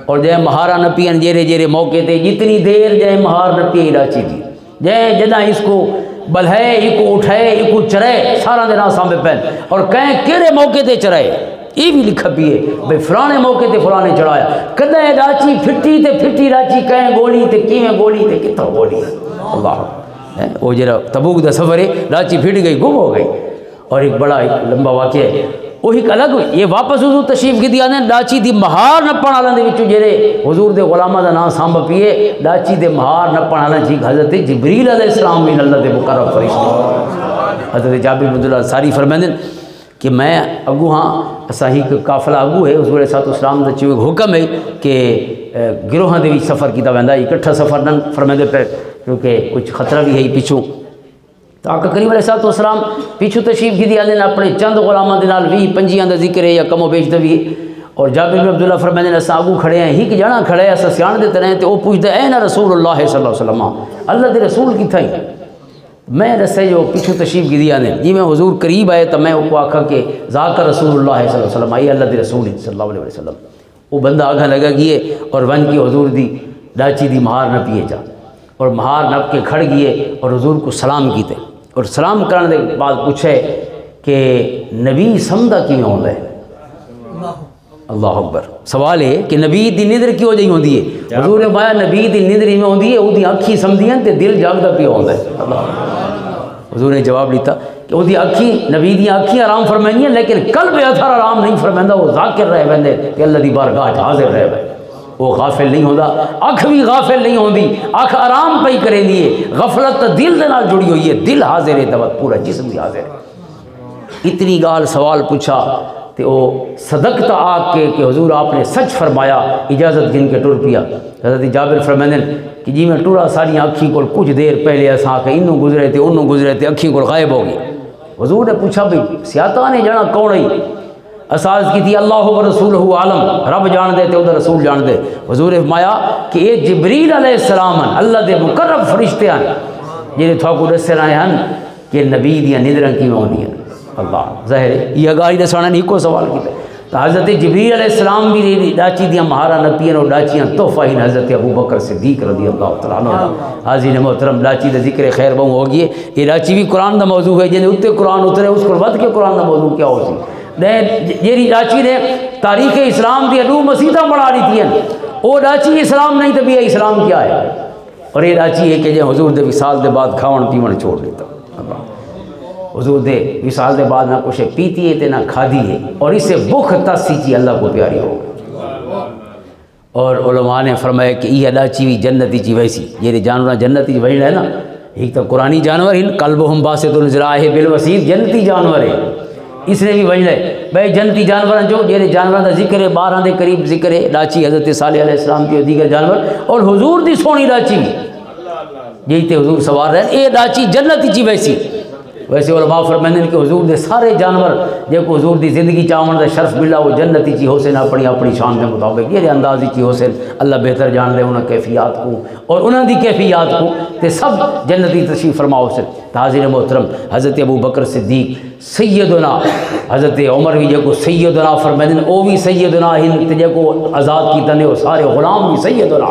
اور جائیں مہارا نہ پین جیرے جیرے موقع تے جتنی دیر جائیں مہار نہ پیے علاچی دی، جائیں جدہ اس کو بلھائے ایک کو اٹھائے ایک کو چرائے سارا دے نام سامنے پین. اور کہیں کیرے موقع تے چرائے یہ بھی لکھا بھی ہے بھئی فلانے موقع تے فلانے چڑھایا، کدہ لاچی پھٹی تے پھٹی لاچی کہیں گولی تے کیویں گولی تے کتھا گولی. اللہ وہ جرا تبوک دا سفر ہے لاچی پھٹ گئی گم ہو گئی. اور ایک بڑا ایک لمبا واقعہ ہے وہ ایک الگ یہ واپس حضور تشریف کی دیا نے لاچی دی مہار نپن والوں دے وچوں جڑے حضور دے غلاماں دا نام سانب پیے لاچی دے مہار نپن والوں جی حضرت جبریل علیہ السلام بھی اللہ دے مقرب فرشتے. حضرت جابر بن عبداللہ انصاری فرمائیں کہ میں اگو ہاں اساں ہی قافلہ اگو ہے حضور علیہ السلام دا چوں حکم ہے کہ گروہاں دے وچ سفر کیتا ویندا اکٹھا سفر نہ فرمائندے پہ کیونکہ کچھ خطرہ بھی ہے پیچھوں. تو آقا کریم علیہ السلام پیچھو تشریف کی دیا نے اپنے چند غلامہ دے نال 20-25 دا ذکر ہے یا کم و بیش دا بھی. اور جابر بن عبداللہ فرمائے نے اساں اگو کھڑے ہیں ہی کہ جانا کھڑے ہیں اساں سیان دیتے رہے تو وہ پوچھتے اے نا رسول اللہ صلی اللہ علیہ وسلم اللہ دے رسول کی تھا. میں دسے جو پیچھو تشریف کی دیا نے جی میں حضور قریب آئے تو میں وہ کو آکھا کہ ذاکر رسول اللہ صلی اللہ علیہ وسلم آئی اللہ دے رسول صلی اللہ علیہ وسلم. وہ بندہ آگاہ لگا گئے اور ون کی حضور دی لاچی دی مہار نہ پیے جا اور مہار نپ کے کھڑ گئے اور حضور کو سلام کیتے اور سلام کرنے کے بعد پوچھے کہ نبی سمدہ کیوں ہوتا ہے. اللہ اکبر. سوال ہے کہ نبی دی ندر کیوں جائی ہوندی ہے. حضور نے فرمایا نبی دی ندر میں ہوندی ہے وہ دی اکھی سمدھی ہیں تے دل جاگدا پیا ہوندا ہے. اللہ حضور نے جواب دیتا کہ وہ دی اکھی نبی دی اکھی آرام فرمائیں لیکن قلب اثر آرام نہیں فرمائندا وہ ذاکر رہ ویندے کہ اللہ دی بارگاہ حاضر رہ وے وہ غافل نہیں ہوتا. اکھ بھی غافل نہیں ہوندی اکھ آرام پئی کرے دیے غفلت دل دے نال جڑی ہوئی ہے دل حاضر ہے تو پورا جسم بھی حاضر ہے. اتنی گال سوال پوچھا تو وہ صدقت آگ کے کہ حضور آپ نے سچ فرمایا اجازت گن کے ٹر پیا. حضرت جابر فرمائیں کہ جی میں ٹورا ساری اکھی کو کچھ دیر پہلے ایسا کہ انہوں گزرے تھے انہوں گزرے تھے اکھی کو غائب ہو گئی. حضور نے پوچھا بھئی سیاتا نے جانا کون ہے. اساس کی تھی اللہ و رسولہ عالم رب جان دے تے ادھر رسول جان دے. حضور نے فرمایا کہ یہ جبریل علیہ السلام اللہ دے مقرب فرشتے ہیں جنہیں تھا کو دس رہے ہیں کہ نبی دیا ندرن کی ہونی ہے. اللہ ظاہر ہے یہ گاڑی دسانا نہیں کو سوال کیتا تو حضرت جبریل علیہ السلام بھی ڈاچی دیا مہارا نہ پین اور ڈاچیاں تحفہ ہی حضرت ابو بکر صدیق رضی اللہ تعالیٰ عنہ. حاضرین محترم ڈاچی دا ذکر خیر بہوں ہو گئی. یہ ڈاچی بھی قرآن دا موضوع ہے جنہیں اتنے قرآن اترے اس کو ود کے قرآن دا موضوع کیا ہو سی. یہ ڈاچی نے تاریخ اسلام دی دو مسیطہ بڑھا رہی تھی وہ ڈاچی اسلام نہیں تو بھی اسلام کیا ہے. اور یہ ڈاچی ہے کہ جو حضور دے وصال دے بعد کھاون پیون چھوڑ دیتا. حضور دے وصال دے بعد نہ کچھ پیتی ہے تے نہ کھادی ہے اور اس سے بخ تاسی چی اللہ کو پیاری ہو گئی. اور علماء نے فرمایا کہ یہ ڈاچی بھی جنتی چی ویسی یہ جانور جنتی چی ویسے ہے نا ایک تو قرآنی جانور ہی قلبہم باسط الذراع بالوسید جنتی جانور ہے اس نے بھی وجہ ہے بھائی جنتی جانور جو جہے جانور کا ذکر ہے 12 دے قریب ذکر ہے لاچی حضرت صالح علیہ السلام کی دیگر جانور اور حضور دی سونی لاچی یہی تے حضور سوار رہے اے لاچی جنتی چی ویسے علماء فرمائیں کہ حضور دے سارے جانور جے کو حضور دی زندگی چاون دا شرف ملا وہ جنتی چی حسین اپنی شان کے مطابق یہ اندازی چی حسین اللہ بہتر جان لے انہاں کیفیات کو اور انہاں دی کیفیات کو تے سب جنتی تشریف فرما حسین حاضر محترم حضرت ابو بکر صدیق سیدنا حضرت عمر بھی جے کو سیدنا فرمائیں او بھی سیدنا ہن تے جے کو آزاد کی تنے سارے غلام بھی سیدنا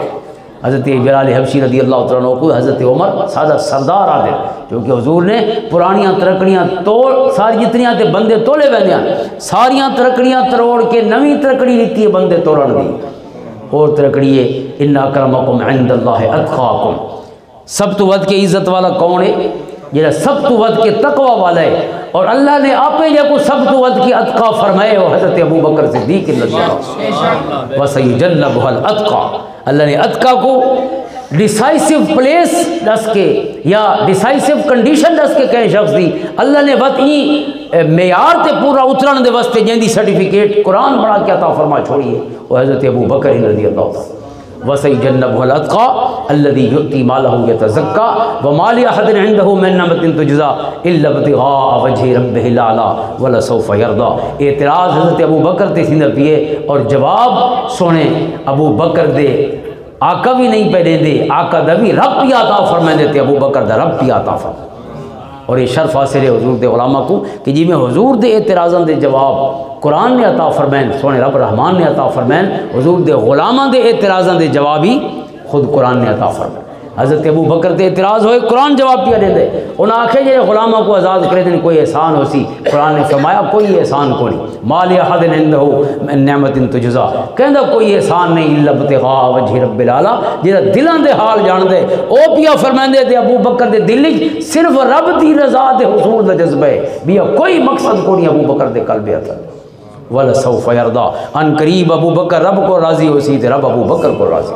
حضرت بلال حبشی رضی اللہ تعالیٰ عنہ کو حضرت عمر سادہ سردار آدھے کیونکہ حضور نے پرانیاں ترکڑیاں توڑ ساری جتنیاں تے بندے تولے بندیاں ساریاں ترکڑیاں تروڑ کے نویں ترکڑی لیتی ہے بندے توڑن دی اور ترکڑی ہے ان اکرمکم عند اللہ اتقاکم سب تو ود کے عزت والا کون ہے جہاں سب تو ود کے تقوی والا ہے اور اللہ نے آپے جے کو سب تو ود کی اتقا فرمائے وہ حضرت ابو بکر صدیق رضی اللہ وسیجنبها الاتقا اللہ نے اتقا کو ڈیسائیسو پلیس دس کے یا ڈیسائیسو کنڈیشن دس کے کہیں شخص دی اللہ نے وطعی معیار تے پورا اترن دے واسطے جیندی سرٹیفکیٹ قرآن بڑھا کے عطا فرما چھوڑی ہے وہ حضرت ابو بکر رضی اللہ تعالیٰ وَسَيُجَنَّبُهُ الْأَتْقَى الَّذِي يُؤْتِي مَالَهُ يَتَزَكَّى وَمَا لِأَحَدٍ عِندَهُ مِن نِّعْمَةٍ تُجْزَىٰ إِلَّا ابْتِغَاءَ وَجْهِ رَبِّهِ الْأَعْلَىٰ وَلَسَوْفَ يَرْضَىٰ اعتراض حضرت ابو بکر تے سیندہ پیے اور جواب سونے ابو بکر دے آقا بھی نہیں پہنے دے آقا دا بھی رب بھی عطا فرمائے دیتے ابو بکر دا رب بھی عطا فرمائے اور یہ شرف حاصل ہے حضور دے علماء کو کہ جی میں حضور دے اعتراضاں دے جواب قرآن نے عطا فرمائن سونے رب رحمان نے عطا فرمائن حضور دے غلاماں دے اعتراضاں دے جواب ہی خود قرآن نے عطا فرمائن حضرت ابو بکر دے اعتراض ہوئے قرآن جواب پیا دے دے انہاں آکھے جے غلاموں کو آزاد کرے دیں کوئی احسان ہو سی قرآن نے فرمایا کوئی احسان کو نہیں ما لأحد عنده من نعمت تجزا کہندا کوئی احسان نہیں الا ابتغاء وجه رب العلا جڑا دلاں دے حال جان دے او پیا فرماندے تے ابو بکر دے دل وچ صرف رب دی رضا دے حصول دا جذبہ ہے بیا کوئی مقصد کو نہیں ابو بکر دے قلب اندر ولا سوف یرضا ان قریب ابو بکر رب کو راضی ہو سی تے رب ابو بکر کو راضی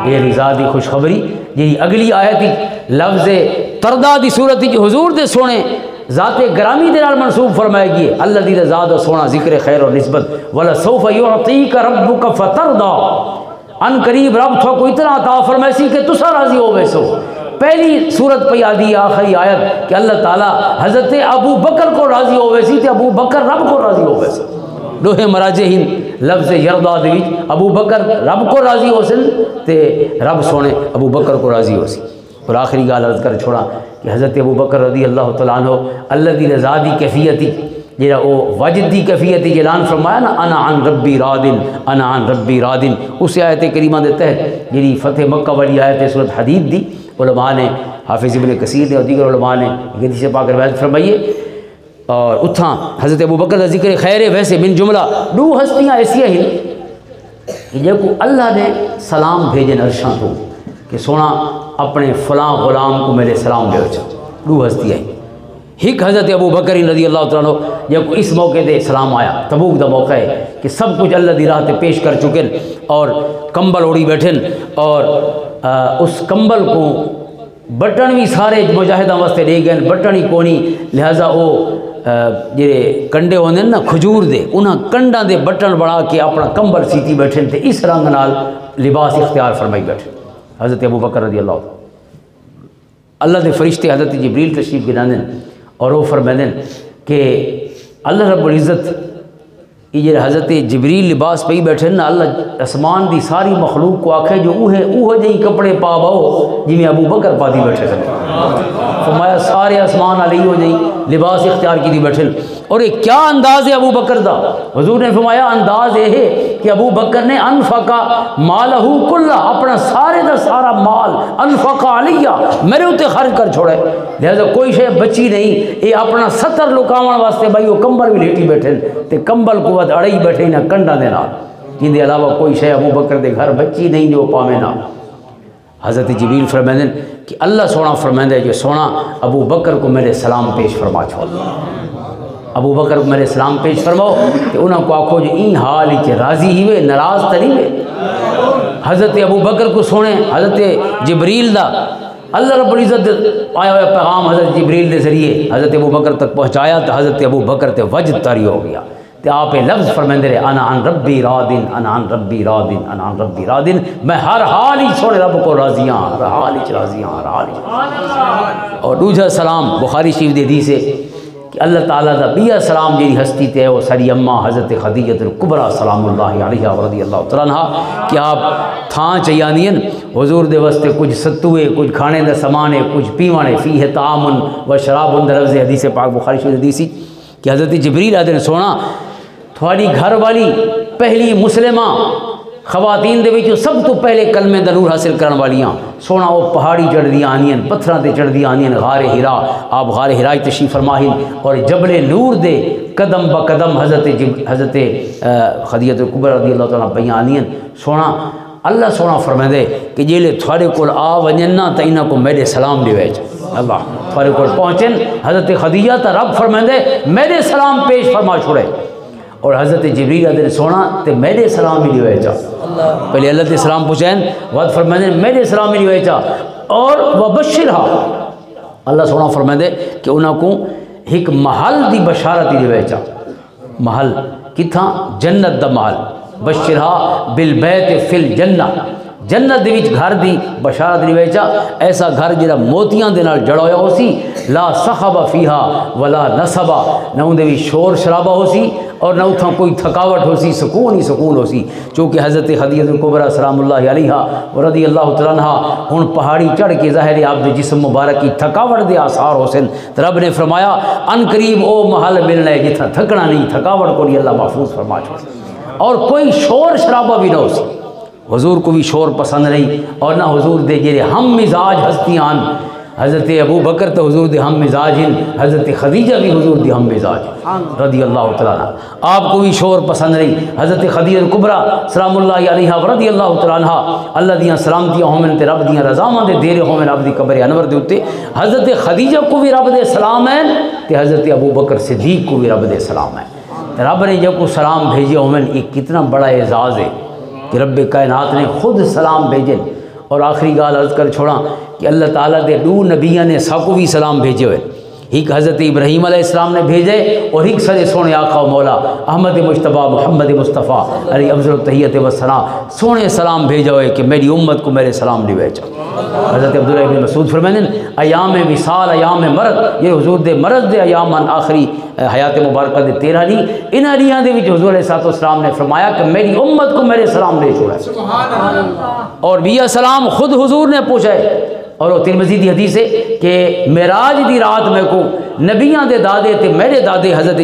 یہ رضا دی خوشخبری جی اگلی آیت لفظ تردا دی صورت حضور دے سونے ذات گرامی دے نال منسوب فرمایا گئی اللہ دی رضا دا سونا ذکر خیر اور نسبت ولا سوف یعطیک ربک فترضا ان قریب رب تو کو اتنا عطا فرمائے سی کہ تسا راضی ہو ویسو پہلی صورت پہ یادی آخری آیت کہ اللہ تعالیٰ حضرت ابو بکر کو راضی ہو ویسی تے ابو بکر رب کو راضی ہو ویسا دوہے مراجع ہند لفظ یردا دیوچ ابو بکر رب کو راضی ہو سن تے رب سونے ابو بکر کو راضی ہو سی اور آخری گال عرض کر چھوڑا کہ حضرت ابو بکر رضی اللہ تعالیٰ عنہ اللہ دی رضا دی کیفیتی جہاں وہ واجد دی کیفیتی اعلان فرمایا نا انا عن ربی رادن انا عن ربی رادن اس آیت کریمہ دے تحت جی فتح مکہ والی آیت سورۃ حدید دی علماء نے حافظ ابن کثیر نے اور دیگر علماء نے حدیث پاک روایت فرمائیے اور اتھاں حضرت ابو بکر کا ذکر خیر ہے ویسے من جملہ دو ہستیاں ایسی ہیں کہ جب کو اللہ نے سلام بھیجن عرشاں تو کہ سونا اپنے فلاں غلام کو میرے سلام دے اچھا دو ہستیاں ہیں ایک حضرت ابو بکر رضی اللہ تعالیٰ عنہ جب اس موقع دے سلام آیا تبوک دا موقع ہے کہ سب کچھ اللہ دی راہ تے پیش کر چکن اور کمبل اوڑی بیٹھن اور اس کمبل کو بٹن بھی سارے مجاہدہ واسطے لے گئے بٹن ہی کونی لہذا وہ جڑے کنڈے ہوندے نا کھجور دے انہاں کنڈاں دے بٹن بڑھا کے اپنا کمبل سیتی بیٹھن تے اس رنگ نال لباس اختیار فرمائی بیٹھے حضرت ابو بکر رضی اللہ عنہ اللہ دے فرشتے حضرت جبریل تشریف گراندن اور وہ فرمائیں کہ اللہ رب العزت یہ حضرت جبریل لباس پہ ہی بیٹھے نا اللہ اسمان دی ساری مخلوق کو آکھے جو اوہ جہی کپڑے پا باؤ جی میں ابو بکر پا دی بیٹھے سن فرمایا سارے اسمان علی ہو جہی لباس اختیار کی دی بیٹھے اور یہ کیا انداز ہے ابو بکر دا حضور نے فرمایا انداز یہ ہے کہ ابو بکر نے انفقا مالہ کلہ اپنا سارے دا سارا مال انفقا علیہ میرے ہوتے خرچ کر چھوڑے لہذا کوئی شے بچی نہیں یہ اپنا 70 لکاون واسطے بھائی وہ کمبل بھی لیٹی بیٹھے تے کمبل کو ود اڑائی بیٹھے نہ کنڈا دینا جن دے علاوہ کوئی شے ابو بکر دے گھر بچی نہیں جو پاوے نہ حضرت جبریل فرمائیں کہ اللہ سونا فرمائیں کہ سونا ابو بکر کو میرے سلام پیش فرما چھوڑ ابو بکر کو میرے سلام پیش فرماؤ کہ انہوں کو آکھو جو این حال ہی کہ راضی ہی ہوئے ناراض تری ہوئے حضرت ابو بکر کو سونے حضرت جبریل دا اللہ رب العزت آیا ہوا پیغام حضرت جبریل کے ذریعے حضرت ابو بکر تک پہنچایا تو حضرت ابو بکر تے وجد طاری ہو گیا تو آپ لفظ فرمائندے رہے انا عن ربی راضٍ انا عن ربی راضٍ انا عن ربی راضٍ، میں ہر حال ہی سونے رب کو راضی ہاں، ہر حال ہی راضی ہاں، ہر حال ہی۔ اور دوسرا سلام بخاری شریف دے حدیث ہے کہ اللہ تعالیٰ دا بیہ سلام جی ہستی تے وہ ساری اماں حضرت خدیجہ الکبریٰ سلام اللہ علیہ رضی اللہ تعالیٰ عنہ کہ آپ تھان چاہیے حضور دے واسطے کچھ ستوے، کچھ کھانے دا سامان ہے، کچھ پیوانے، فیہ طعام و شراب اندر لفظ حدیث پاک بخاری شریف حدیث کہ حضرت جبریل آدھے سونا تھوڑی گھر والی پہلی مسلمہ خواتین دے وچوں سب تو پہلے کلمے دا نور حاصل کرن والیاں سونا وہ پہاڑی چڑھ دی آنیاں، پتھراں تے چڑھ دی آنیاں، غار ہرا، آپ غار ہرا تشریف فرمائیں اور جبل نور دے قدم با قدم حضرت خدیجہ الکبریٰ رضی اللہ تعالیٰ پہ آنیاں سونا اللہ سونا فرمائے کہ جیلے تھوڑے کول آ ونجنا تا انہاں کو میرے سلام دے ویچ اللہ تھوڑے کول پہنچن حضرت خدیجہ تا رب فرمائے میرے سلام پیش فرما چھوڑے اور حضرت جبریل علیہ سونا تے میرے سلام ہی لیوے چا پہلے اللہ تے سلام پوچھیں وقت فرمائے میرے سلام ہی لیوے چا اور وبشرہا اللہ سونا فرمائے کہ انہاں کو ایک محل دی بشارت ہی لیوے چا محل کتھاں جنت دا محل بشرہا بالبیت فی الجنہ جنت دے وچ گھر دی بشارت دی ویچا ایسا گھر جڑا موتیاں دے نال جڑا ہویا ہو سی لا صخب فیہا ولا نصب نہ اون دے وچ شور شرابہ ہو سی اور نہ اتھاں کوئی تھکاوٹ ہو سی سکون ہی سکون ہو سی چونکہ حضرت خدیجہ الکبریٰ سلام اللہ علیہا رضی اللہ تعالیٰ عنہ ہن پہاڑی چڑھ کے ظاہر آپ دے جسم مبارک کی تھکاوٹ دے آثار ہو سن رب نے فرمایا ان قریب او محل ملنا ہے جتھا تھکنا نہیں تھکاوٹ کو نہیں اللہ محفوظ فرما چھوڑ اور کوئی شور شرابہ بھی نہ ہو سی حضور کو بھی شور پسند نہیں اور نہ حضور دے جیرے ہم مزاج ہستیاں حضرت ابو بکر تو حضور دے ہم مزاج ہیں حضرت خدیجہ بھی حضور دے ہم مزاج رضی اللہ تعالیٰ عنہ آپ کو بھی شور پسند نہیں حضرت خدیجہ الکبریٰ سلام اللہ علیہ رضی اللہ تعالیٰ عنہ اللہ دیاں سلامتیاں ہومن تے رب دیاں رضاماں دے دیرے ہومن رب دی قبر انور دے اتے حضرت خدیجہ کو بھی رب دے سلام ہیں تے حضرت ابو بکر صدیق کو بھی رب دے سلام ہیں رب نے جب کو سلام بھیجے ہومن ایک کتنا بڑا اعزاز ہے کہ رب کائنات نے خود سلام بھیجن اور آخری گال عرض کر چھوڑا کہ اللہ تعالیٰ دے دو نبیوں نے ساکو بھی سلام بھیجے ہوئے ایک حضرت ابراہیم علیہ السلام نے بھیجے اور ایک سر سونے آقا و مولا احمد مجتبیٰ محمد مصطفیٰ علی افضل التحیت والثناء سونے سلام بھیجا ہوئے کہ میری امت کو میرے سلام نہیں بھیجا حضرت عبداللہ ابن مسعود فرمائیں ایام وصال ایام مرض یہ حضور دے مرض دے ایام آخری حیات مبارکہ دے 13 لی ان علیہ دے وچ حضور علیہ السلام نے فرمایا کہ میری امت کو میرے سلام نہیں چھوڑا اور بیہ سلام خود حضور نے پوچھا ہے اور وہ ترمذی دی حدیث ہے کہ معراج دی رات میں کو نبیاں دے دادے تے میرے دادے حضرت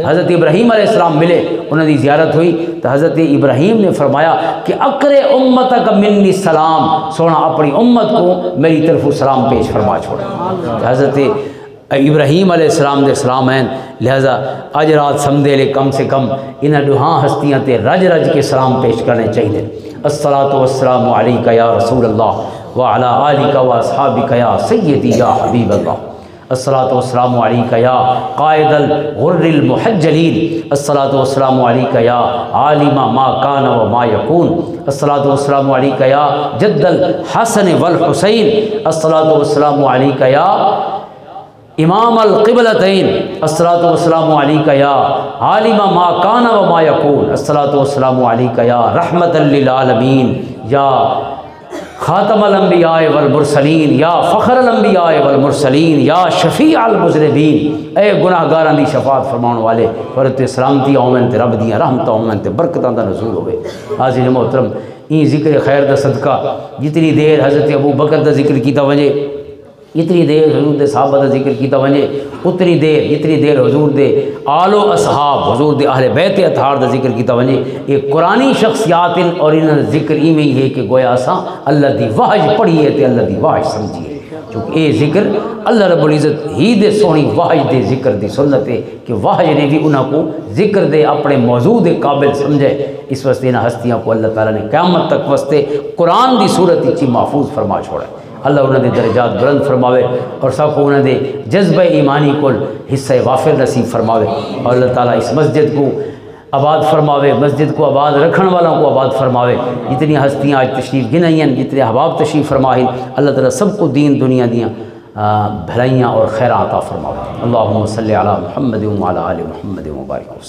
حضرت ابراہیم علیہ السلام ملے انہوں دی زیارت ہوئی تو حضرت ابراہیم نے فرمایا کہ اقرے امتک منی السلام سونا اپنی امت کو میری طرف سلام پیش فرما چھوڑا حضرت ابراہیم علیہ السلام دے سلام ہیں لہذا آج رات سمدے لے کم سے کم انہاں دوہاں ہستیاں تے رج رج کے سلام پیش کرنے چاہیے الصلاۃ والسلام علیکہ یا رسول اللہ وعلی آلکہ واصحابکہ یا سیدی یا حبیب اللہ الصلاۃ والسلام علیکہ یا قائد الغر المحجلین الصلاۃ والسلام علیکہ یا عالم ما کان و ما یکون الصلاۃ والسلام علیکہ یا جد الحسن والحسین الصلاۃ والسلام علیکہ یا امام القبلتین الصلاۃ والسلام علیکہ یا عالم ما کان و ما یکون الصلاۃ والسلام علیکہ یا رحمت للعالمین یا خاتم الانبیاء والمرسلین یا فخر الانبیاء والمرسلین یا شفیع المذنبین اے گناہ گاران دی شفاعت فرمان والے فرت سلامتی اومن تے رب دیاں رحمت اومن تے برکتاں دا نزول ہوئے حاضرین محترم این ذکر خیر دا صدقہ جتنی دیر حضرت ابو بکر دا ذکر کیتا وجے اتنی دیر حضور دے صحابہ دا ذکر کیتا ونجے اتنی دیر حضور دے آل و اصحاب حضور دے اہل بیت اطہار دا ذکر کیتا ونجے یہ قرآنی شخصیات اور انہاں ذکر ایویں ہی ہے کہ گویا اساں اللہ دی وحی پڑھیے تے اللہ دی وحی سمجھیے چونکہ اے ذکر اللہ رب العزت ہی دے سونی وحی دے ذکر دی سنت ہے کہ وحی نے بھی انہاں کو ذکر دے اپنے موضوع دے قابل سمجھے اس واسطے انہاں ہستیاں کو اللہ تعالیٰ نے قیامت تک واسطے قرآن دی صورت اچھی محفوظ فرما چھوڑا ہے اللہ انہوں نے درجات بلند فرماوے اور سب کو انہوں نے جذبہ ایمانی کو حصہ وافر نصیب فرماوے اور اللہ تعالیٰ اس مسجد کو آباد فرماوے، مسجد کو آباد رکھن والوں کو آباد فرماوے۔ جتنی ہستیاں آج تشریف گنائیں، جتنے احباب تشریف فرمائیں، اللہ تعالیٰ سب کو دین دنیا دیاں بھلائیاں اور خیرات عطا فرماوے۔ اللہم صلی علی محمد وعلی آل محمد وبارک وسلم۔